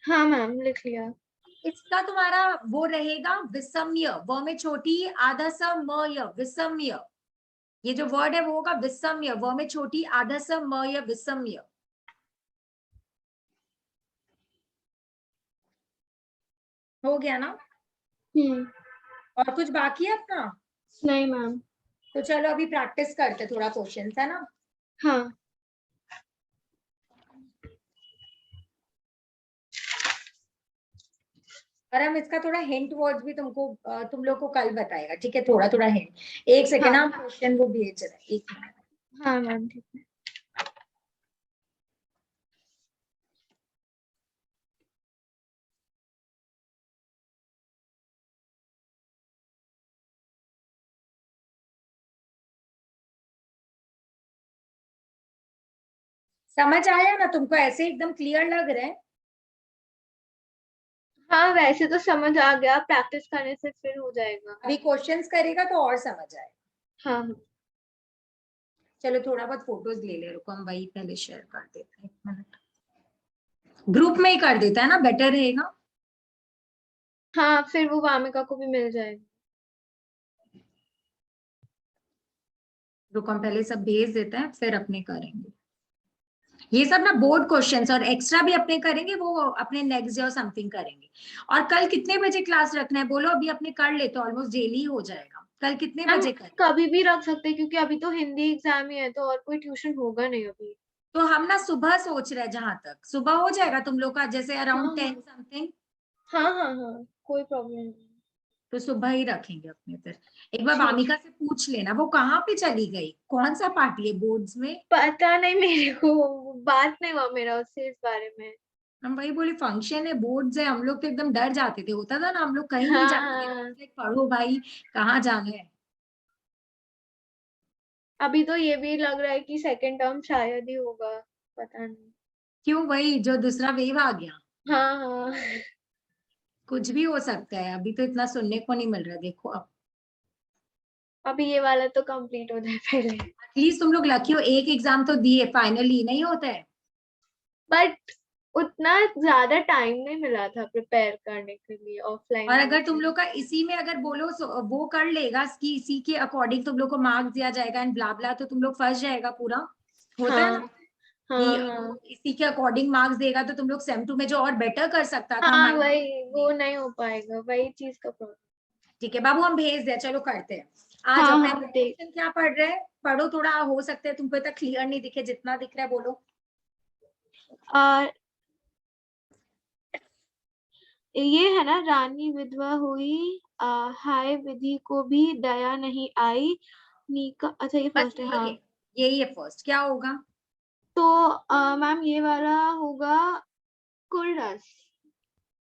हाँ मैम, लिख लिया। इसका तुम्हारा वो रहेगा विषम्य, व में छोटी आधा स म य, विषम्य, ये जो वर्ड है वो होगा विषम्य, व में छोटी आधा स म य, विषम्य। हो गया ना? और कुछ बाकी है अपना? नहीं मैम। तो चलो अभी प्रैक्टिस करते थोड़ा क्वेश्चन है ना। हाँ और हम इसका थोड़ा हिंट वर्ड्स भी तुमको तुम लोग को कल बताएगा, ठीक है, थोड़ा थोड़ा हिंट। एक सेकेंड, हाँ हम क्वेश्चन वो भेज रहे हैं, एक मिनट। हाँ मैम, ठीक है। समझ आया ना तुमको, ऐसे एकदम क्लियर लग रहा है? हाँ वैसे तो समझ आ गया, प्रैक्टिस करने से फिर हो जाएगा। अभी क्वेश्चंस करेगा तो और समझ आए। हाँ हाँ। चलो थोड़ा बहुत फोटोज ले ले, रुको हम वही पहले शेयर कर देते हैं, एक मिनट, ग्रुप में ही कर देता है ना, बेटर रहेगा। हाँ फिर वो वामिका को भी मिल जाएगा। रुको हम पहले सब भेज देते हैं फिर अपने करेंगे ये सब ना, बोर्ड क्वेश्चंस, और एक्स्ट्रा भी अपने करेंगे वो अपने नेक्स्ट डे और समथिंग करेंगे। और कल कितने बजे क्लास रखना है बोलो, अभी अपने कर ले तो ऑलमोस्ट डेली हो जाएगा, कल कितने हम बजे करें? कभी भी रख सकते हैं क्योंकि अभी तो हिंदी एग्जाम ही है, तो और कोई ट्यूशन होगा नहीं अभी। तो हम ना सुबह सोच रहे हैं, जहां तक सुबह हो जाएगा तुम लोग का, जैसे हाँ अराउंड 10 हाँ समथिंग, हाँ हाँ हाँ, कोई प्रॉब्लम नहीं। तो सुबह ही रखेंगे अपने फिर। एक बार ठीक। वामिका से पूछ लेना वो कहाँ पे चली गई, कौन सा पार्टी है बोर्ड्स में। पता नहीं मेरे को, बात नहीं हुआ मेरा उससे इस बारे में। हम वही बोले फंक्शन है, बोर्ड्स है, हम लोग तो एकदम डर जाते थे, होता था ना, हम लोग कहीं नहीं हाँ जाते थे, हाँ। पढ़ो भाई, कहाँ जाना है। अभी तो ये भी लग रहा है कि सेकंड टर्म शायद ही होगा, पता नहीं। क्यों, वही जो दूसरा वेव आ गया, हाँ हाँ। कुछ भी हो सकता है, अभी तो इतना सुनने को नहीं मिल रहा, देखो अब। अभी ये वाला तो कंप्लीट हो जाए पहले। एटलीस्ट तुम लोग लकी हो, एक एग्जाम तो दिए, फाइनली नहीं होता है। बट उतना ज्यादा टाइम नहीं मिला था प्रिपेयर करने के लिए और ऑफलाइन में अगर तुम भी। लोग का इसी में अगर बोलो वो कर लेगा कि इसी के अकॉर्डिंग तुम लोग को मार्क्स दिया जाएगा एंड ब्ला ब्ला, तो तुम लोग फंस जाएगा पूरा, होता है ना, हाँ कि हाँ वो हाँ इसी के अकॉर्डिंग मार्क्स देगा तो तुम लोग सेम टू में जो और बेटर कर सकता था हाँ, माइंड। वही वो नहीं हो पाएगा, वही चीज का प्रॉब्लम। ठीक है बाबू, हम भेज दे, चलो करते हैं। आज हाँ अपने हाँ देख। क्वेश्चन क्या पढ़ रहे हैं, पढ़ो थोड़ा, हो सकता है तुमको इतना क्लियर नहीं दिखे, जितना दिख रहा है बोलो। और ये है ना, रानी विधवा हुई, हाय विधि को भी दया नहीं आई, नीका, अच्छा ये बस फर्स्ट है हाँ। यही है फर्स्ट, क्या होगा? तो मैम ये वाला होगा, रस।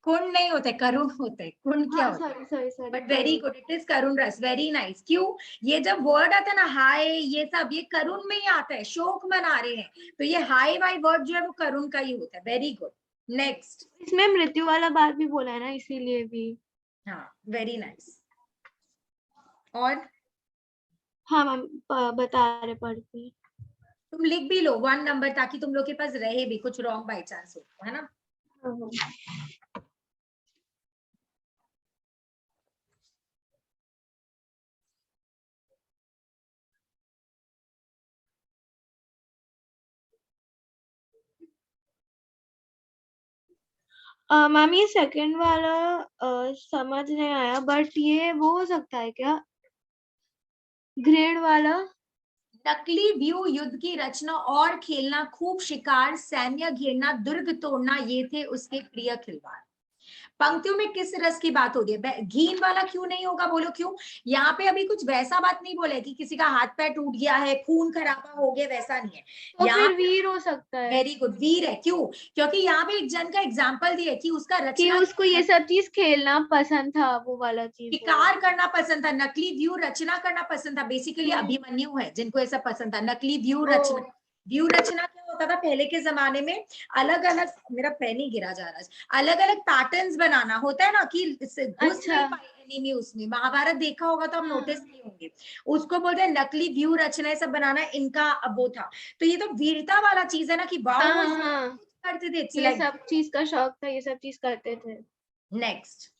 कुंड नहीं होते, करुण होते, कुंड क्या हाँ होता है? Sorry but very good, it is करुण रस, वेरी नाइस। क्यों? ये जब वर्ड आता है ना हाय, ये सब ये करुण में ही आता है, शोक मना रहे हैं, तो ये हाय वाई वर्ड जो है वो करुण का ही होता है। Very good, next. इसमें मृत्यु वाला बात भी बोला है ना, इसीलिए भी। हाँ, वेरी नाइस। और हाँ मैम बता रहे पढ़ के। तुम लिख भी लो 1 नंबर, ताकि तुम लोग के पास रहे भी, कुछ रॉन्ग बाई चांस हो, है ना? हाँ। मैम ये सेकंड वाला समझ नहीं आया, बट ये वो हो सकता है क्या, ग्रेड वाला? नकली व्यू, युद्ध की रचना और खेलना, खूब शिकार, सैन्य घेरना, दुर्ग तोड़ना, ये थे उसके प्रिय खिलवाड़। पंक्तियों में किस रस की बात हो रही है? घीन वाला क्यों नहीं होगा, बोलो क्यों? यहाँ पे अभी कुछ वैसा बात नहीं बोला है कि किसी का हाथ पैर टूट गया है, खून खराबा हो गया, वैसा नहीं है। तो यहाँ फिर वीर हो सकता है। वेरी गुड, वीर है। क्यों? क्योंकि यहाँ पे एक जन का एग्जाम्पल दिया कि उसका कि रचना, उसको ये सब चीज खेलना पसंद था, वो वाला चीज बोला। शिकार करना पसंद था, नकली व्यू रचना करना पसंद था। बेसिकली अभिमन्यु है जिनको ऐसा पसंद था, नकली व्यू रचना। व्यू रचना क्या होता था पहले के जमाने में? अलग अलग, मेरा पेन ही गिरा जा रहा है, अलग अलग पैटर्न्स बनाना होता है ना, कि घुस नहीं पाए एनिमी उसमें। महाभारत देखा होगा तो आप नोटिस किए होंगे, उसको बोलते हैं नकली व्यू रचना, सब बनाना इनका वो था। तो ये तो वीरता वाला चीज है ना, कि वाओ वो करते थे। ये सब चीज का शौक था, ये सब चीज करते थे। नेक्स्ट,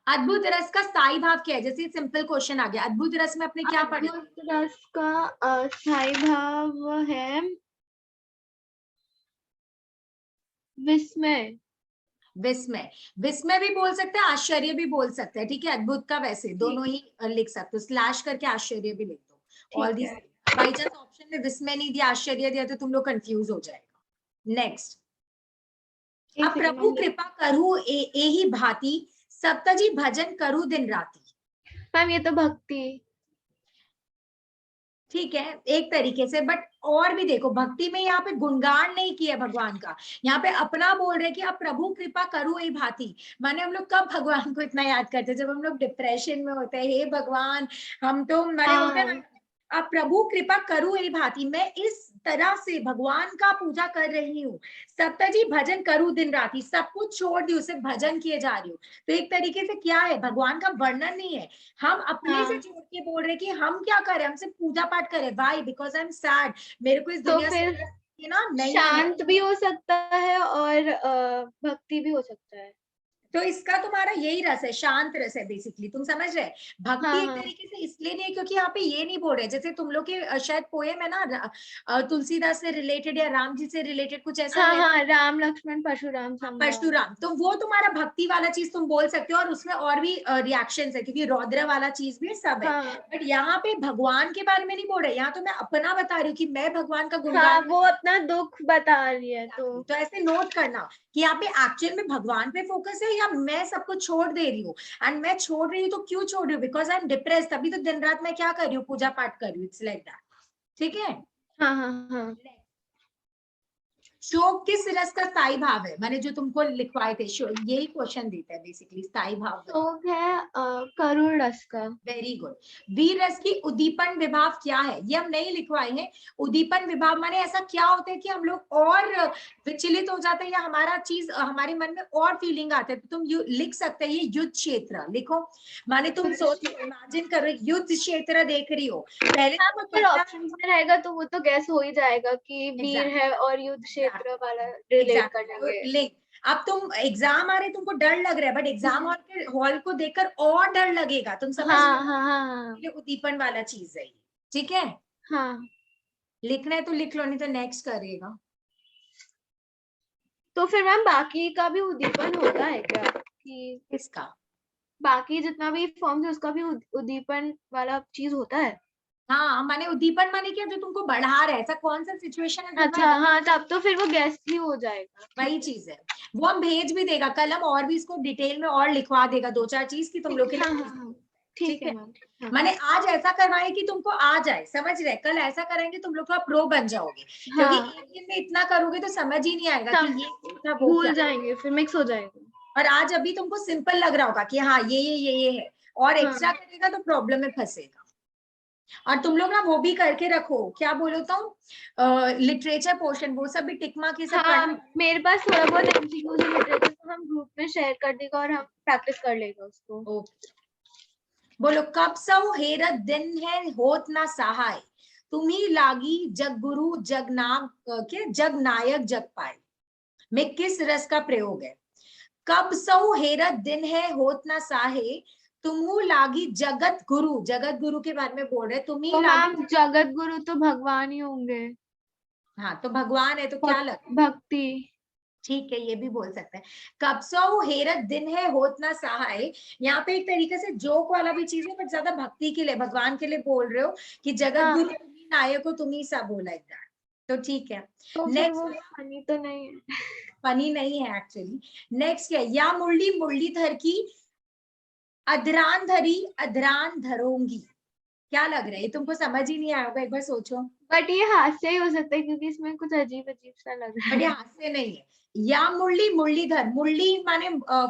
अद्भुत रस का स्थायी भाव क्या है? जैसे सिंपल क्वेश्चन आ गया, अद्भुत रस में अपने क्या पढ़ा? अद्भुत रस का स्थायी भाव है विस्मय। विस्मय, विस्मय भी बोल सकते हैं, आश्चर्य भी बोल सकते हैं, ठीक है? अद्भुत का वैसे दोनों ही लिख सकते हो, स्लैश करके आश्चर्य भी लिख दो। All this, by chance option में विस्मय नहीं दिया, आश्चर्य दिया, तो तुम लोग कंफ्यूज हो जाएगा। नेक्स्ट, अब प्रभु कृपा करू एही भांति, सप्तजी भजन करू दिन राती। मैम ये तो भक्ति। ठीक है, एक तरीके से, बट और भी देखो, भक्ति में यहाँ पे गुणगान नहीं किया भगवान का, यहाँ पे अपना बोल रहे कि अब प्रभु कृपा करो ए भांति। माने हम लोग कब भगवान को इतना याद करते हैं? जब हम लोग डिप्रेशन में होते हैं, हे भगवान हम तो माने बोलते हैं ना, अब प्रभु कृपा करो ए भांति, मैं इस तरह से भगवान का पूजा कर रही हूँ, सप्तजी भजन करूं दिन रात, सब कुछ छोड़ दी, उसे भजन किए जा रही हूँ। तो एक तरीके से क्या है, भगवान का वर्णन नहीं है, हम अपने से जोड़ के बोल रहे कि हम क्या करें, हमसे पूजा पाठ करें। Why? Because I am sad, मेरे को इस दुनिया से ना नहीं, शांत भी हो सकता है और भक्ति भी हो सकता है। तो इसका तुम्हारा यही रस है, शांत रस है बेसिकली, तुम समझ रहे? भक्ति एक तरीके से इसलिए नहीं है क्योंकि यहाँ पे ये नहीं बोल रहे, जैसे तुम लोग के शायद पोएम है ना, तुलसीदास से रिलेटेड या राम जी से रिलेटेड कुछ ऐसा है। हाँ, राम लक्ष्मण परशुराम परशुराम, तो वो तुम्हारा भक्ति वाला चीज तुम बोल सकते हो, और उसमें और भी रिएक्शंस है, क्योंकि रौद्र वाला चीज भी सब है। बट यहाँ पे भगवान के बारे में नहीं बोल रहे, यहाँ तो मैं अपना बता रही हूँ कि मैं भगवान का गुणगान, वो अपना दुख बता रही है। तो ऐसे नोट करना कि यहाँ पे एक्चुअल में भगवान पे फोकस है, या मैं सब कुछ छोड़ दे रही हूँ। एंड मैं छोड़ रही हूँ तो क्यों छोड़ रही हूँ? बिकॉज आई एम डिप्रेस, तभी तो दिन रात मैं क्या कर रही हूँ, पूजा पाठ कर रही हूँ। इट्स लाइक दैट, ठीक है? हाँ। शोक किस रस का स्थायी भाव है? मैंने जो तुमको लिखवाए थे, यही क्वेश्चन देता है बेसिकली, स्थायी भाव। शोक है करुण रस का। Very good. वीर रस की उद्दीपन विभाव क्या है? ये हम नहीं लिखवाए हैं। उद्दीपन विभाव माने ऐसा क्या होता है कि हम लोग और विचलित हो जाते हैं, या हमारा चीज हमारे मन में और फीलिंग आते हैं, तो तुम लिख सकते हैं ये युद्ध क्षेत्र लिखो। माने तुम सोचो, इमेजिन करो युद्ध क्षेत्र देख रही हो, पहले तो फिर ऑप्शंस में रहेगा तो वो तो गैस हो ही जाएगा कि वीर है और युद्ध क्षेत्र वाला रिलेट कर देंगे। अब तुम एग्जाम आ रहे, तुमको डर लग रहा है, बट एग्जाम हॉल को देखकर और डर लगेगा, तुम समझ रहे हो? उद्दीपन वाला चीज है, ठीक है? लिखना है तो लिख लो, नहीं तो नेक्स्ट करिएगा। तो फिर मैम बाकी का भी उद्दीपन होता है क्या? कि किसका? बाकी जितना भी फॉर्म है उसका भी उद्दीपन वाला चीज होता है? हाँ, माने उद्दीपन माने क्या, जो तुमको बढ़ा रहा है, ऐसा कौन सा सिचुएशन है? अच्छा, हाँ, तब तो फिर वो गैस ही हो जाएगा। वही चीज है, वो हम भेज भी देगा कल, हम और भी इसको डिटेल में और लिखवा देगा, 2-4 चीज की तुम लोग के लिए। ठीक है। मैम। हाँ। माने आज ऐसा करवाए कि तुमको आ जाए, समझ रहे, कल ऐसा करेंगे तुम लोग का प्रो बन जाओगे, क्योंकि हाँ, एक दिन में इतना करोगे तो समझ ही नहीं आएगा कि ये क्या था वो क्या। भूल जाएंगे, फिर मिक्स हो जाएगा। और आज अभी तुमको सिंपल लग रहा होगा कि हाँ ये है, और एक्स्ट्रा हाँ, करेगा तो प्रॉब्लम में फंसेगा। और तुम लोग ना वो भी करके रखो, क्या बोलता हूँ, लिटरेचर पोर्शन वो सब भी टिक मार्क ये सब हाँ, करना। मेरे पास थोड़ा बहुत एमसीक्यूज है लिटरेचर, तो हम ग्रुप में शेयर कर देगा और हम प्रैक्टिस कर लेगा उसको। ओके, बोलो, कब सौ हेरत दिन है होत ना सहाय, तुम्ही लागी जग गुरु जग नाम के जग नायक जग पाए, में किस रस का प्रयोग है? कब सौ हेरत दिन है होत ना साहे, तुमू लागी जगत गुरु के बारे में बोल रहे, तुम्ही तो लागी। मैम जगत गुरु तो भगवान ही होंगे। हाँ तो भगवान है तो क्या लग, भक्ति। ठीक है ये भी बोल सकते हैं। कब सौ हेरत दिन है होत ना सहाय, यहाँ पे एक तरीके से जोक वाला भी चीज है, बट ज्यादा भक्ति के लिए भगवान के लिए बोल रहे हो कि जगत हाँ, गुरु तुम्ही नायक हो, तुम्ही सा बोला एकदम, तो ठीक है। तो फिर वो नेक्स्ट, फनी तो नहीं है। फनी नहीं है एक्चुअली। नेक्स्ट है, या मुरली मुरलीधर की अधरान धरी अधरान धरोंगी, क्या लग रहा है, ये तुमको समझ ही नहीं आया होगा, एक बार सोचो। बट ये हास्य ही हो सकता है क्योंकि इसमें कुछ अजीब अजीब सा लग रहा बट ये है। हास्य नहीं है। या मुरली मुरलीधर, मुरली माने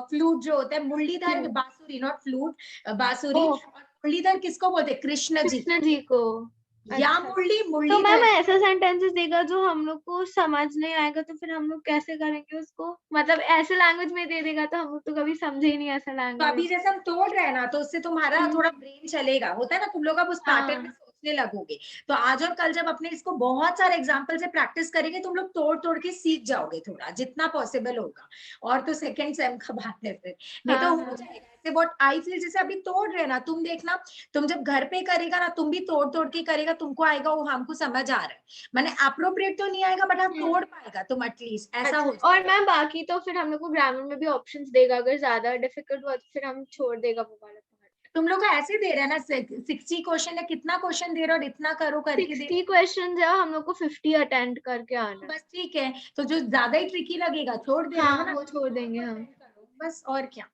फ्लूट जो होता है, मुरलीधर बांसुरी, नॉट फ्लूट, बांसुरी। ओ, और मुरलीधर किसको बोलते हैं? कृष्ण जी। कृष्ण जी को। या अच्छा, मुरली तो मैम मुरलीधर, ऐसा सेंटेंसेस देगा जो हम लोग को समझ नहीं आएगा, तो फिर हम लोग कैसे करेंगे उसको? मतलब ऐसे लैंग्वेज में दे देगा तो हम लोग तो कभी समझे ही नहीं ऐसा तो अभी लैंग्वेज। जैसे हम तोड़ रहे हैं ना, तो उससे तुम्हारा थोड़ा ब्रेन चलेगा, होता है ना, तुम लोग अब उस पैटर्न में हाँ, सोचने लगोगे। तो आज और कल जब अपने इसको बहुत सारे एग्जाम्पल से प्रैक्टिस करेंगे, तुम लोग तोड़ तोड़ के सीख जाओगे थोड़ा, जितना पॉसिबल होगा। और तो सेकंड सेम का बात है फिर, नहीं तो हाँ, हो हाँ, जाएगा ऐसे। व्हाट आई फील, जैसे अभी तोड़ रहे हैं ना, तुम देखना, तुम जब घर पे करेगा ना, तुम भी तोड़ तोड़ के करेगा, तुमको आएगा वो, हमको समझ आ रहा है, मैंने अप्रोप्रिएट तो नहीं आएगा, बट हम तोड़ पाएगा तुम एटलीस्ट, ऐसा अच्छा। हो और जाएगा। मैम बाकी तो फिर हम लोग को ग्रामर में भी ऑप्शंस देगा, अगर ज्यादा डिफिकल्ट हुआ तो फिर हम छोड़ देगा वो वाला पार्ट। तुम लोग को ऐसे दे रहे हैं ना, 60 क्वेश्चन है, कितना क्वेश्चन दे रहे हो और इतना करो करके दे, 60 क्वेश्चन है, हम लोग को 50 अटेम्प्ट करके आना है। बस ठीक है। तो जो ज्यादा ही ट्रिकी लगेगा छोड़ देना है हाँ, ना, वो छोड़ देंगे हम। करो बस, और क्या।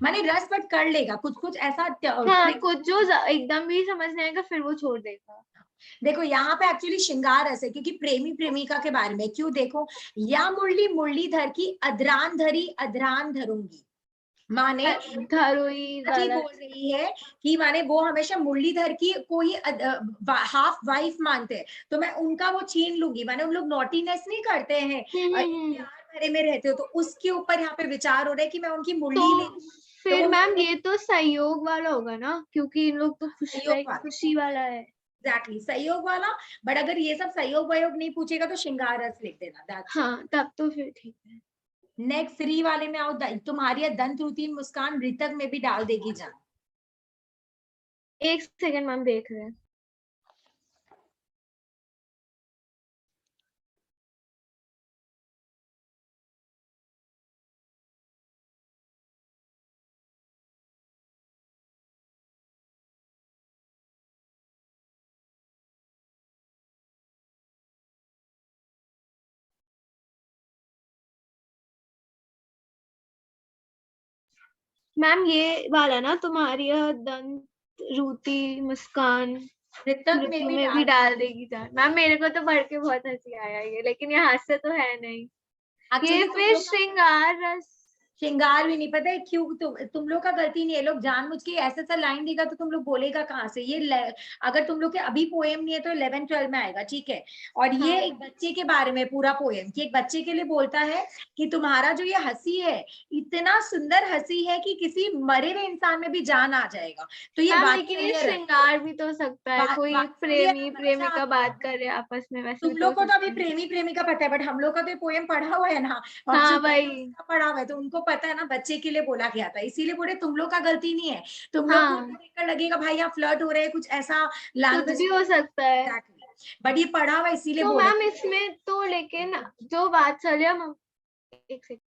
माने रस बट कर लेगा, कुछ कुछ ऐसा हाँ, ट्रिक। कुछ जो एकदम भी समझ नहीं आएगा फिर वो छोड़ देगा। देखो यहाँ पे एक्चुअली श्रृंगार रस है, क्योंकि प्रेमी प्रेमिका के बारे में, क्यों देखो, या मुरली मुरलीधर की अधरान धरी अधरान धरूंगी, माने धरोई जी वाला। बोल रही है कि माने वो हमेशा मुरलीधर की कोई हाफ वाइफ मानते हैं, तो मैं उनका वो छीन लूंगी, माने उन लोग नॉटीनेस नहीं करते हैं, एक हम्म। प्यार भरे में रहते हो, तो उसके ऊपर यहाँ पे विचार हो रहा है कि मैं उनकी तो मुरली ले, तो फिर वो मैम मुरली ये तो सहयोग वाला होगा ना, क्योंकि इन लोग तो खुश सहयोग लाइक वाला, खुशी वाला है। एग्जैक्टली सहयोग वाला। बट अगर ये सब सहयोग वयोग नहीं पूछेगा तो श्रृंगार रस लिख देना, दैट्स इट। हाँ, तब तो फिर ठीक है। नेक्स्ट थ्री वाले में आओ, तुम्हारी दंत रुतीन मुस्कान ऋतक में भी डाल देगी जान। एक सेकंड मैम, देख रहे हैं। मैम ये वाला ना, तुम्हारी यह दंत रूती मुस्कान ऋतक में ऋतु भी में भी डाल, डाल देगी जान। मैम मेरे को तो पढ़ के बहुत हंसी आया ये, लेकिन ये हास्य तो है नहीं। ये एक्चुअली तुम फिर लोग का श्रृंगार रस। श्रृंगार भी नहीं, पता है क्यों, तुम लोग का गलती नहीं है, लोग जानबूझ के ऐसा सा लाइन देगा तो तुम लोग बोलेगा कहाँ से ये अगर तुम लोग के अभी पोएम नहीं है तो 11-12 में आएगा, ठीक है। और ये हाँ, एक बच्चे के बारे में पूरा पोएम, कि एक बच्चे के लिए बोलता है कि तुम्हारा जो ये हंसी है, इतना सुंदर हंसी है कि किसी मरे हुए इंसान में भी जान आ जाएगा, तो ये मैम लेकिन ये वात्सल्य रस, श्रृंगार भी तो हो सकता है, कोई वात्सल्य प्रेमी रस अच्छा प्रेमिका आता बात है। कर रहे हैं आपस में, वैसे भी तुम तो हो लोग को तो अभी सकता है। प्रेमी प्रेमिका पता है, बट हम लोग का तो पोएम पढ़ा हुआ है ना, और हाँ, सुबह वही। उसका पढ़ा हुआ है, तो उनको पता है ना बच्चे के लिए बोला गया था, इसीलिए बोले तुम लोग का गलती नहीं है। तुम लोग को हाँ, देखकर लगेगा भाई यहाँ फ्लर्ट हो रहे हैं, कुछ ऐसा कुछ लैंग्वेज, भी हो सकता है। बट ये पढ़ा हुआ है, इसीलिए तो बोले। मैम इसमें तो लेकिन जो बात चल रही है, एक सेकंड।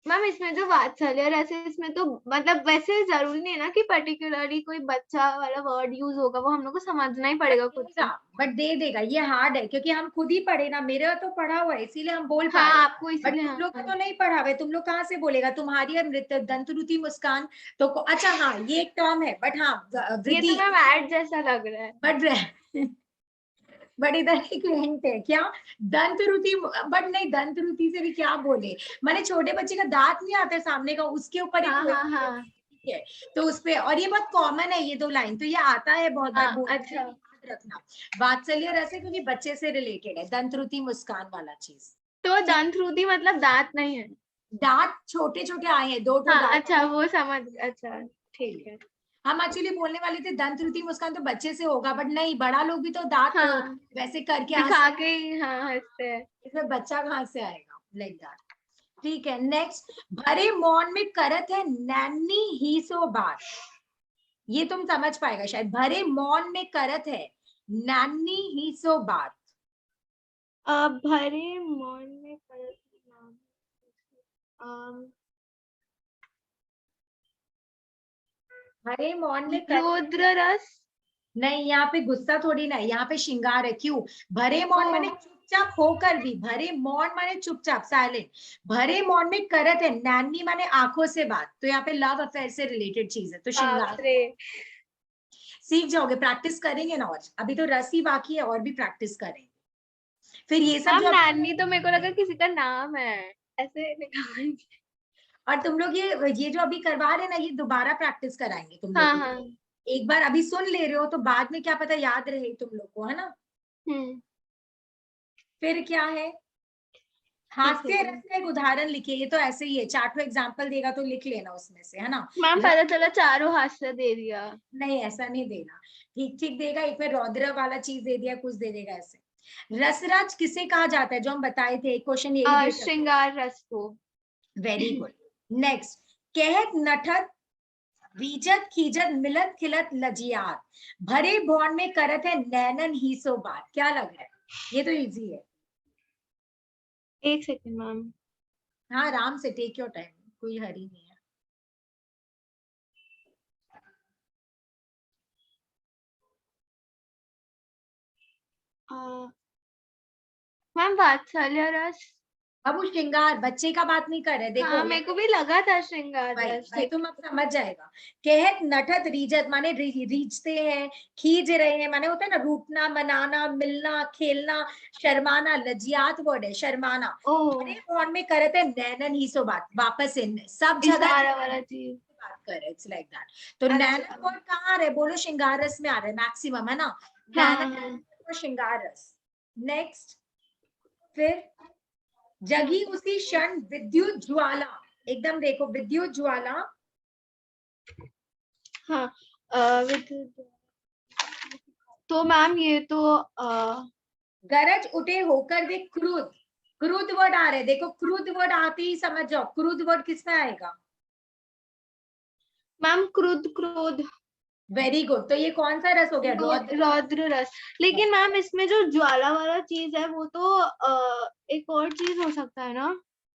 मैम इसमें जो वात्सल्य रस है इसमें तो मतलब वैसे जरूरी नहीं है ना कि पर्टिकुलरली कोई बच्चा वाला वर्ड यूज होगा, वो हम लोग को समझना ही पड़ेगा खुद से। बट दे देगा, ये हार्ड है क्योंकि हम खुद ही पढ़े ना, मेरा तो पढ़ा हुआ है इसीलिए हम बोल पा हाँ रहे हैं। आपको बट इसीलिए, तुम लोग का हाँ तो नहीं पढ़ा हुआ है, तुम लोग कहाँ से बोलेगा? तुम्हारी और नृत्य दंतरुति मुस्कान तो अच्छा हाँ ये एक टर्म है, बट हाँ ये वृद्धि तो मैम ऐड जैसा लग रहा है। बट बट इधर एक हिंट है क्या? दंतरुति, बट नहीं दंतरुति से भी क्या बोले, मैंने छोटे बच्चे का दांत नहीं आता सामने का, उसके ऊपर एक हाँ हाँ हाँ ठीक है, तो उसपे, और ये बहुत कॉमन है ये दो लाइन, तो ये आता है बहुत बार हाँ बोलते हैं, अच्छा। याद रखना। वात्सल्य रस है क्योंकि बच्चे से रिलेटेड है, दंतरुति मुस्कान वाला चीज। तो ठीक, दंतरुति मतलब दांत नहीं है। दांत छोटे छोटे आए हैं, दो हाँ दांत। अच्छा वो समझ, अच्छा ठीक है। हम एक्चुअली बोलने वाले थे दंतरुति मुस्कान तो बच्चे से होगा, बट नहीं, बड़ा लोग भी तो दांत हाँ वैसे करके हंस, दिखा के ही हाँ हंसते हैं। इसमें बच्चा कहाँ से आएगा, लाइक दैट। ठीक है, नेक्स्ट, भरे मौन में करत है नैनी ही सो बात, ये तुम समझ पाएगा शायद, भरे मौन में करत है नैनी ही सो बात। भरे मौन में भरे मौन में कर, रुद्र रस। नहीं यहाँ पे गुस्सा थोड़ी ना है, यहाँ पे श्रृंगार है। क्यों? भरे मौन माने चुपचाप होकर भी, भरे मौन माने चुपचाप साइलेंट, भरे मौन में करत है नैनी माने आंखों से बात, तो यहाँ पे लव अफेयर से रिलेटेड चीज है, तो बाप श्रृंगार। रे। सीख जाओगे, प्रैक्टिस करेंगे ना, और अभी तो रस ही बाकी है, और भी प्रैक्टिस करेंगे। फिर ये सब मैम जो, नानी तो मेरे को लगा किसी का नाम है, ऐसे निकाल। और तुम लोग ये जो अभी करवा रहे हैं ना, ये दोबारा प्रैक्टिस कराएंगे तुम लोग हाँ को। हाँ। एक बार अभी सुन ले रहे हो तो बाद में क्या पता याद रहे तुम लोग को, है ना। हम्म। फिर क्या है? एक हास्य रस सेकंड का एक उदाहरण लिखिए, ये तो ऐसे ही है, चार्ट एग्जाम्पल देगा तो लिख लेना उसमें से, है ना। मैम पता चला चारों हाथ से दे दिया। नहीं ऐसा नहीं देना, ठीक ठीक देगा, एक में रौद्र वाला चीज दे दिया, कुछ दे देगा ऐसे। रसराज किसे कहा जाता है, जो हम बताए थे, क्वेश्चन यही दे सकते। श्रृंगार रस को। Very good. नेक्स्ट, कहत नठत रीजत खीजत मिलत खिलत लजियात, भरे भौन में करत है नैनन ही सो बात, क्या लग रहा है? ये तो इजी है। एक सेकंड मैम। हाँ आराम से, टेक योर टाइम, कोई हरी नहीं है। मैम वात्सल्य रस। अब वो श्रृंगार, बच्चे का बात नहीं कर रहे, देखो हाँ मेरे को भी लगा था श्रृंगार भाई रस, भाई ठीक। तुम अब समझ जाएगा। कहत नठत रीजत माने रीझते हैं, खींच रहे हैं माने होता है ना, रूठना, मनाना, मिलना, खेलना, शर्माना, लजियात वर्ड है शर्माना। ओह भरे मौन में करते हैं नैनन ही सो बात, वापस इन सब जगह इशारा वाला चीज। बात कर रहे, इट्स लाइक दैट। तो अच्छा। नैनन वर्ड कहाँ आ रहा है, बोलो श्रृंगार रस में आ रहा है मैक्सिमम, है ना। हाँ नैनन हाँ। और श्रृंगार रस। नेक्स्ट, फिर जगी उसी क्षण विद्युत ज्वाला, एकदम देखो विद्युत ज्वाला, हाँ तो मैम ये तो गरज उठे होकर वे क्रुद्ध, क्रुद्ध वर्ड आ रहे, देखो क्रुद्ध वर्ड आते ही समझ जाओ, क्रुद्ध वर्ड किसमें आएगा? मैम क्रोध क्रोध। वेरी गुड, तो ये कौन सा रस हो गया, रौद्र। रौद्र रस। लेकिन मैम इसमें जो ज्वाला वाला चीज है वो तो एक और चीज हो सकता है ना,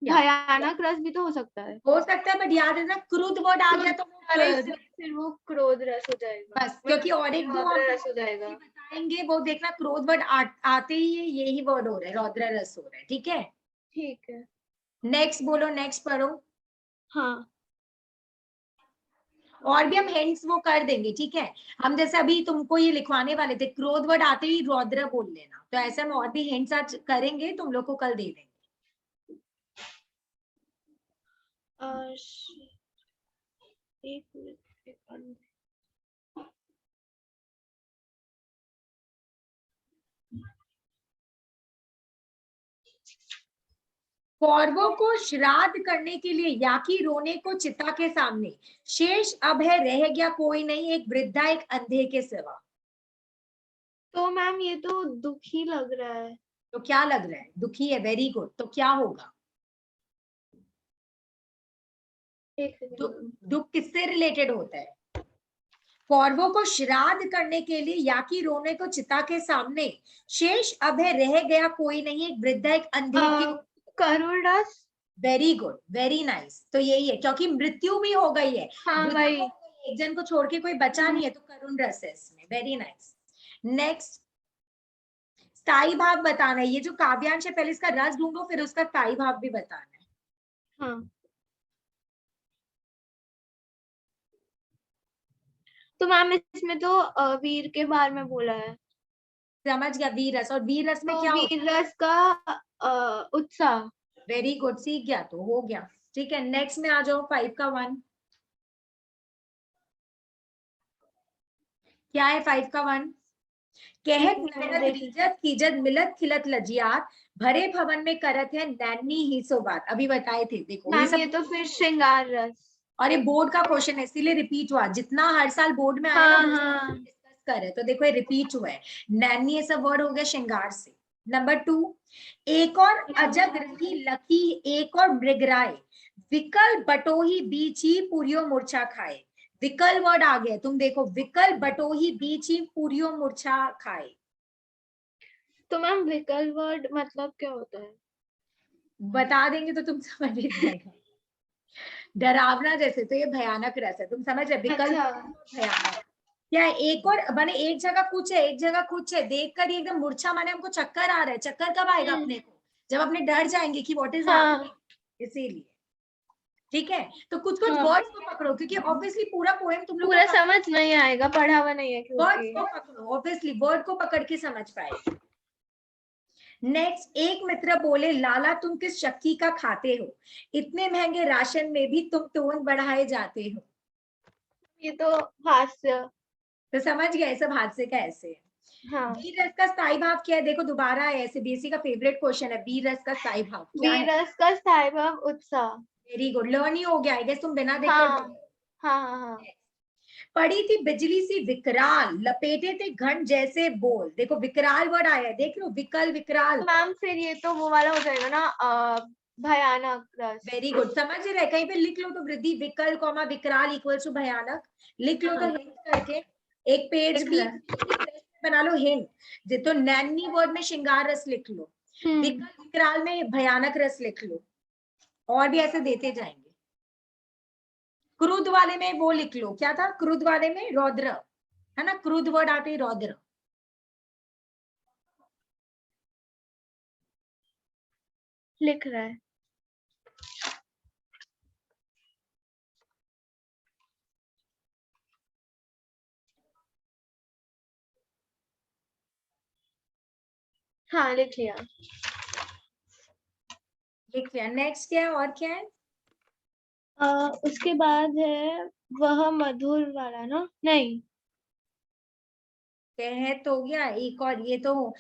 क्या भयानक रस भी तो हो सकता है। हो सकता है, बट याद रखना क्रुद्ध वर्ड आ गया तो अरे फिर वो क्रोध रस हो जाएगा, बस, क्योंकि और एक दो हम रौद्र रस हो जाएगा। बताएंगे, वो देखना क्रोध वर्ड आते ही यही वर्ड हो रहा है, रौद्र रस हो रहा है, ठीक है। ठीक है। नेक्स्ट बोलो, नेक्स्ट पढ़ो। हाँ और भी हम हिंट्स वो कर देंगे, ठीक है। हम जैसे अभी तुमको ये लिखवाने वाले थे, क्रोध वर्ड आते ही रौद्र बोल लेना, तो ऐसे हम और भी हिंट्स आज करेंगे, तुम लोग को कल दे देंगे। एक मिनट। कौरवों को श्राद्ध करने के लिए याकी रोने को चिता के सामने, शेष अब है रह गया कोई नहीं, एक वृद्धा एक अंधे के सिवा। तो मैम ये तो दुखी लग रहा है। तो क्या लग रहा है? दुखी है, वेरी गुड, तो क्या होगा? एक सेकंड। दुख किससे रिलेटेड होता है? कौरवों को श्राद्ध करने के लिए याकी रोने को चिता के सामने, शेष अब है रह गया कोई नहीं, एक वृद्धा एक अंधे के। करुण रस। Very good, very nice. तो यही है, क्योंकि मृत्यु भी हो गई है, हाँ मृत्यु भाई। हो गई है, एक जन को छोड़ के कोई बचा नहीं है, तो करुण रस है इसमें। Very nice. नेक्स्ट, स्थाई भाव बताना है। ये जो काव्यांश है पहले इसका रस ढूंढो, फिर उसका स्थाई भाव भी बताना है। हाँ, तो मैम इसमें तो वीर के बारे में बोला है, समझ गया, वीर रस। और वीर रस में तो क्या होता वीर रस का उत्साह। है? वेरी गुड, सीख गया तो हो गया। ठीक है, नेक्स्ट में आ जाओ, 5 का 1 क्या है? 5 का 1, कहत नैनत देख रीजत कीजत मिलत खिलत लजियात, भरे भवन में करत है नैनी ही सो बात। अभी बताए थे, देखो ये मैम, ये सब। तो फिर श्रृंगार रस। और ये बोर्ड का क्वेश्चन है, इसीलिए रिपीट हुआ। जितना हर साल बोर्ड में आया ना, हाँ वो हाँ। डिस्कस करे, तो देखो ये रिपीट हुआ है। नैनी ऐसा वर्ड हो गया श्रृंगार से। नंबर 2, एक और अजग रही लखी एक और मृगराय, विकल बटोही बीची पुरियो मूर्छा खाए। विकल वर्ड आ गया, तुम देखो, विकल बटोही बीची पुरियो मूर्छा खाए। तो मैम विकल वर्ड मतलब क्या होता है? बता देंगे तो तुम समझ ही जाएगा। डरावना जैसे, तो ये भयानक रस है, तुम समझ रहे? विकल्प अच्छा। भयानक। क्या है? एक और माने एक जगह कुछ है, एक जगह कुछ है, देखकर ही एकदम मूर्छा, माने हमको चक्कर आ रहा है। चक्कर कब आएगा अपने को? जब अपने डर जाएंगे कि व्हाट इज हाँ हैपनिंग। इसीलिए, ठीक है। तो कुछ कुछ हाँ, वर्ड्स को पकड़ो, क्योंकि ऑब्वियसली पूरा पोएम तुम लोग को पूरा समझ नहीं आएगा, पढ़ा हुआ नहीं है वर्ड्स क्योंकि। को पकड़ो, ऑब्वियसली वर्ड को पकड़ के समझ पाए। नेक्स्ट, एक मित्र बोले लाला तुम किस शक्की का खाते हो, इतने महंगे राशन में भी तुम टोन बढ़ाए जाते हो। ये तो हास्य। तो समझ गए, सब हादसे का ऐसे है। हाँ, बी रस का स्थाई भाव क्या है? देखो दोबारा है, सीबीएसई का फेवरेट क्वेश्चन है। बी रस का स्थाई भाव क्या है? वीर रस का स्थायी भाव उत्साह। वेरी गुड, लर्न ही हो गया, आई गेस तुम बिना देखकर हाँ बोलो। हाँ हाँ हाँ। पड़ी थी बिजली सी विकराल, लपेटे थे घन जैसे बोल। देखो विकराल वर्ड आया है, देख लो, विकल विकराल। तो मैम फिर ये तो वो वाला हो जाएगा ना, भयानक रस। वेरी गुड, समझ रहे? कहीं पे लिख लो तो, वृद्धि विकल कॉमा विकराल इक्वल टू भयानक, लिख लो तो हाँ, हिंट करके। एक पेज लिख भी रहा है। बना लो हिंट। तो नैनी वर्ड में श्रृंगार रस लिख लो, विकल विकराल में भयानक रस लिख लो, और भी ऐसे देते जाएंगे। क्रुद्ध वाले में वो लिख लो, क्या था क्रुद्ध वाले में? रौद्र, है ना? क्रुद्ध वर्ड आते ही रौद्र। लिख रहा है। हाँ, लिख लिया। लिख लिया। नेक्स्ट क्या है, और क्या है? उसके बाद है वह मधुर वाला ना, नहीं। कह तो हो गया एक, और ये तो,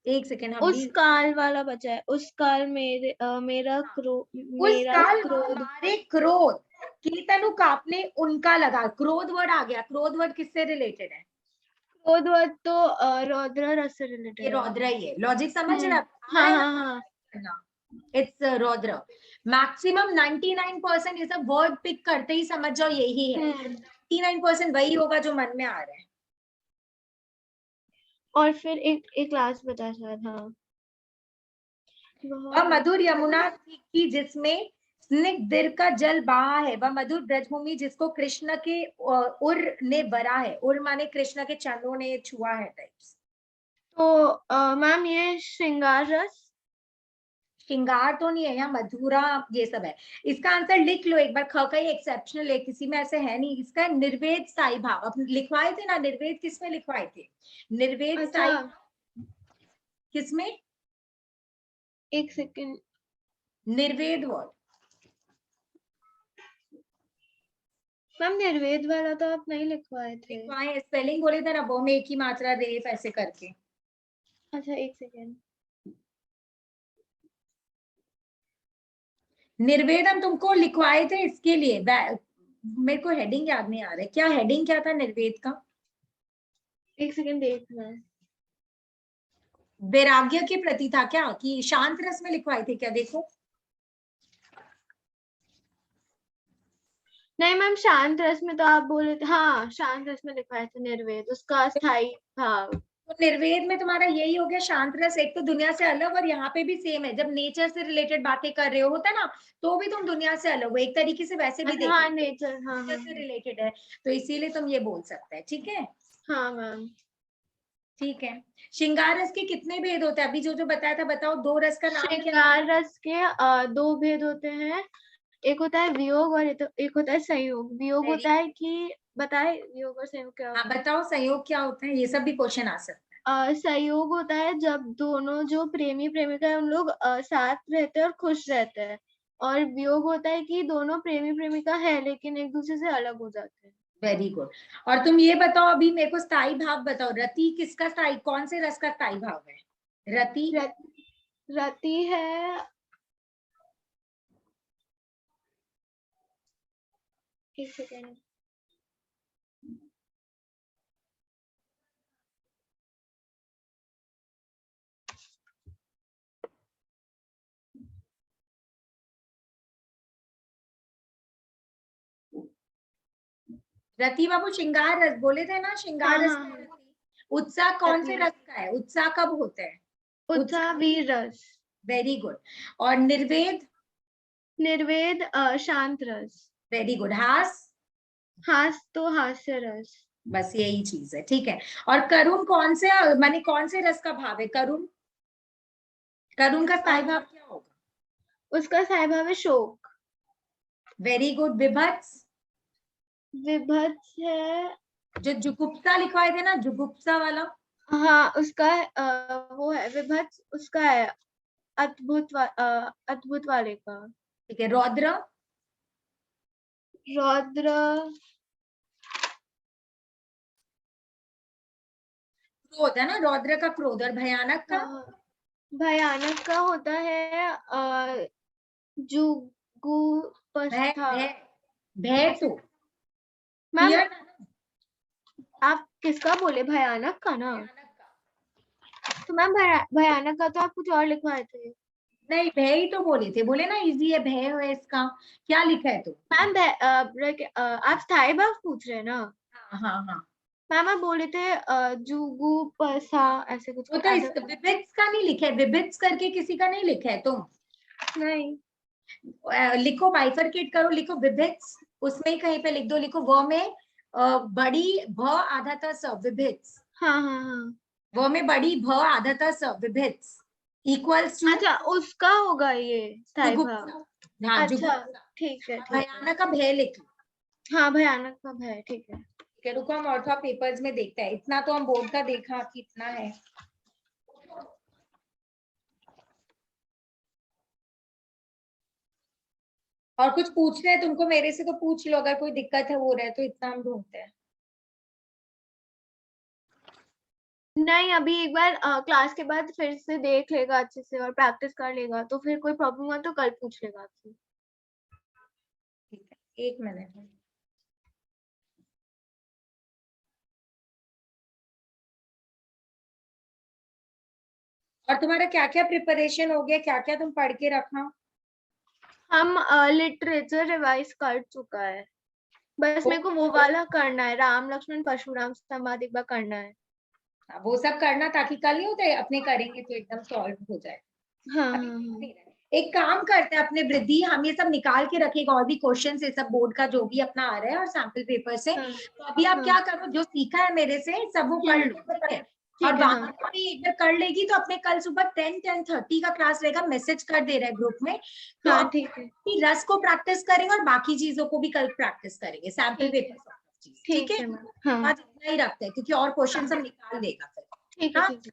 एक सेकेंड हम उस भी। काल वाला बचा है, उस काल मेरे उस मेरा काल क्रोध। हमारे क्रोध की तनु कांपने उनका लगा। क्रोध वर्ड आ गया। क्रोध वर्ड किससे रिलेटेड है? क्रोध वध तो रौद्र रस से ये रिलेटेड है। रौद्र ही है। लॉजिक समझ रहे? आ हाँ रहा है हाँ हाँ। ना? इट्स रौद्र। मैक्सिमम 99% ये सब वर्ड पिक करते ही समझ जाओ यही है। 99% वही होगा जो मन में आ रहा है। और फिर एक क्लास बता शायद, हाँ। वह मधुर यमुना की जिसमें स्निग्ध का जल बहा है, वह मधुर ब्रजभूमि जिसको कृष्ण के उर ने भरा है। उर माने कृष्ण के चरणों ने छुआ है टाइप्स। तो मैम ये श्रृंगार रस। श्रृंगार तो नहीं है यहाँ, मधुरा ये सब है। इसका आंसर लिख लो एक बार, ख का ही एक्सेप्शनल है, किसी में ऐसे है नहीं। इसका निर्वेद स्थाई भाव अब लिखवाए थे ना, निर्वेद किसमें लिखवाए थे? निर्वेद अच्छा, स्थाई किसमें? एक सेकंड। निर्वेद वर्ड। मैम निर्वेद वाला तो आप नहीं लिखवाए थे। लिखवाए, स्पेलिंग बोले थे ना, वो में एक ही मात्रा रेफ ऐसे करके। अच्छा, एक सेकंड। निर्वेद हम तुमको लिखवाए थे इसके लिए। मेरे को हेडिंग याद नहीं आ रहा है, क्या हेडिंग क्या था निर्वेद का? एक सेकंड देखना है। वैराग्य के प्रति था क्या, कि शांत रस में लिखवाए थे क्या? देखो, नहीं मैम, शांत रस में तो आप बोले थे, हाँ शांत रस में लिखवाए थे निर्वेद, उसका स्थायी भाव। तो निर्वेद में तुम्हारा यही हो गया शांत रस, एक तो दुनिया से अलग, और यहाँ पे भी सेम है, जब नेचर से रिलेटेड बातें कर रहे हो होता है ना, तो भी तुम दुनिया से अलग हो एक तरीके से, वैसे भी देख हाँ नेचर, हाँ नेचर हाँ से रिलेटेड है, तो इसीलिए तुम ये बोल सकते हैं, ठीक है। हाँ मैम। ठीक है, श्रृंगार रस के कितने भेद होते हैं, अभी जो जो बताया था बताओ, दो रस का नाम क्या है? श्रृंगार रस के दो भेद होते हैं, एक होता है वियोग और एक होता है संयोग। वियोग Very होता है कि बताए वियोग और संयोग क्या हाँ होता है? बताओ, संयोग क्या होता है, ये सब भी क्वेश्चन आ सकता है। संयोग होता है जब दोनों जो प्रेमी प्रेमिका है उन लोग साथ रहते हैं और खुश रहते हैं। और वियोग होता है कि दोनों प्रेमी प्रेमिका है लेकिन एक दूसरे से अलग हो जाते हैं। Very good. और तुम ये बताओ अभी मेरे को, स्थाई भाव बताओ, रति किसका स्थाई, कौन से रस का स्थाई भाव है? रति रति है, एक सेकेंड, रति बाबू श्रृंगार रस बोले थे ना, श्रृंगार हाँ रस हाँ में हाँ, रति। उत्साह कौन से रति रस का है, उत्साह कब होता है? उत्साह वीर रस। Very good. और निर्वेद? निर्वेद शांत रस। Very good. हास? हास तो हास्य रस। बस यही चीज है, ठीक है। और करुण कौन से, माने कौन से रस का भाव है करुण? करुण का स्थाई भाव क्या होगा? उसका स्थाई भाव है शोक। Very good. विभत्स? विभत्स है, जो जुगुप्सा लिखवाए थे ना, जुगुप्सा वाला। हाँ उसका वो है विभत्स, उसका है अद्भुत वाले का। ठीक है। रौद्र? रौद्र क्रोध है ना, रौद्र का क्रोध। और भयानक का? भयानक का होता है भय जुगुप्सा। भय भय तो मैम फियर ना, आप किसका बोले, भयानक का ना? भयानक का। तो मैम भयानक का तो आप कुछ और लिखवाए थे। नहीं, भय ही तो बोले थे, बोले ना इजी है, भय है इसका। क्या लिखा है तू? मैम आप स्थाई भाव पूछ रहे हैं ना? हाँ हाँ हाँ। मैम आप बोले थे जुगुप्सा ऐसे कुछ वो तो इस ऐसे। विभित्स का नहीं लिखा है, विभित्स करके किसी का नहीं लिखा है तुम। नहीं लिखो, बाइफरकेट करो, लिखो विभित्स, उसमें ही कहीं पे लिख दो, लिखो व में बड़ी भ आधा था स, विभित्स। हाँ हाँ हाँ, व में बड़ी भ आधा था स, विभित्स इक्वल्स टू अच्छा उसका होगा ये स्थाई भाव। जुगुप्सा। हाँ अच्छा जुगुप्सा। ठीक है ठीक है। भयानक का भय लिख लो। हाँ भयानक का भय, ठीक है। ठीक है, रुको हम और थोड़ा पेपर्स में देखते हैं, इतना तो हम बोर्ड का देखा कि इतना है। और कुछ पूछना है तुमको मेरे से तो पूछ लो, अगर कोई दिक्कत है हो रहा है तो, इतना हम ढूंढते हैं। नहीं अभी एक बार क्लास के बाद फिर से देख लेगा अच्छे से और प्रैक्टिस कर लेगा, तो फिर कोई प्रॉब्लम हुआ तो कल पूछ लेगा आपसे। ठीक है, एक मिनट। और तुम्हारा क्या क्या प्रिपरेशन हो गया, क्या क्या तुम पढ़ के रखा? हम लिटरेचर रिवाइज कर चुका है, बस मेरे को वो वाला करना है, राम लक्ष्मण परशुराम संवाद एक बार करना है। वो सब करना, ताकि कल नहीं होता है अपने करेंगे तो एकदम सॉल्व हो जाए। हाँ अभी हाँ देख हाँ, नहीं रहे। एक काम करते हैं अपने वृद्धि, हम ये सब निकाल के रखेगा, और भी क्वेश्चन ये सब बोर्ड का जो भी अपना आ रहा है और सैंपल पेपर से। हाँ, तो अभी आप हाँ, क्या करो, जो सीखा है मेरे से सब वो कर लो, ठीक है। और ठीक है हाँ। बाकी भी एक बार कर लेगी तो अपने कल सुबह 10:30 का क्लास रहेगा, मैसेज कर दे रहा है ग्रुप में, तो हाँ ठीक है, अपनी रस को प्रैक्टिस करेंगे और बाकी चीजों को भी कल प्रैक्टिस करेंगे, सैंपल ठीक है, पेपर। ठीक ठीक है, है मैम, हाँ आज इतना ही रखते हैं क्योंकि और क्वेश्चन हम निकाल देगा फिर। ठीक है हाँ, ठीक है।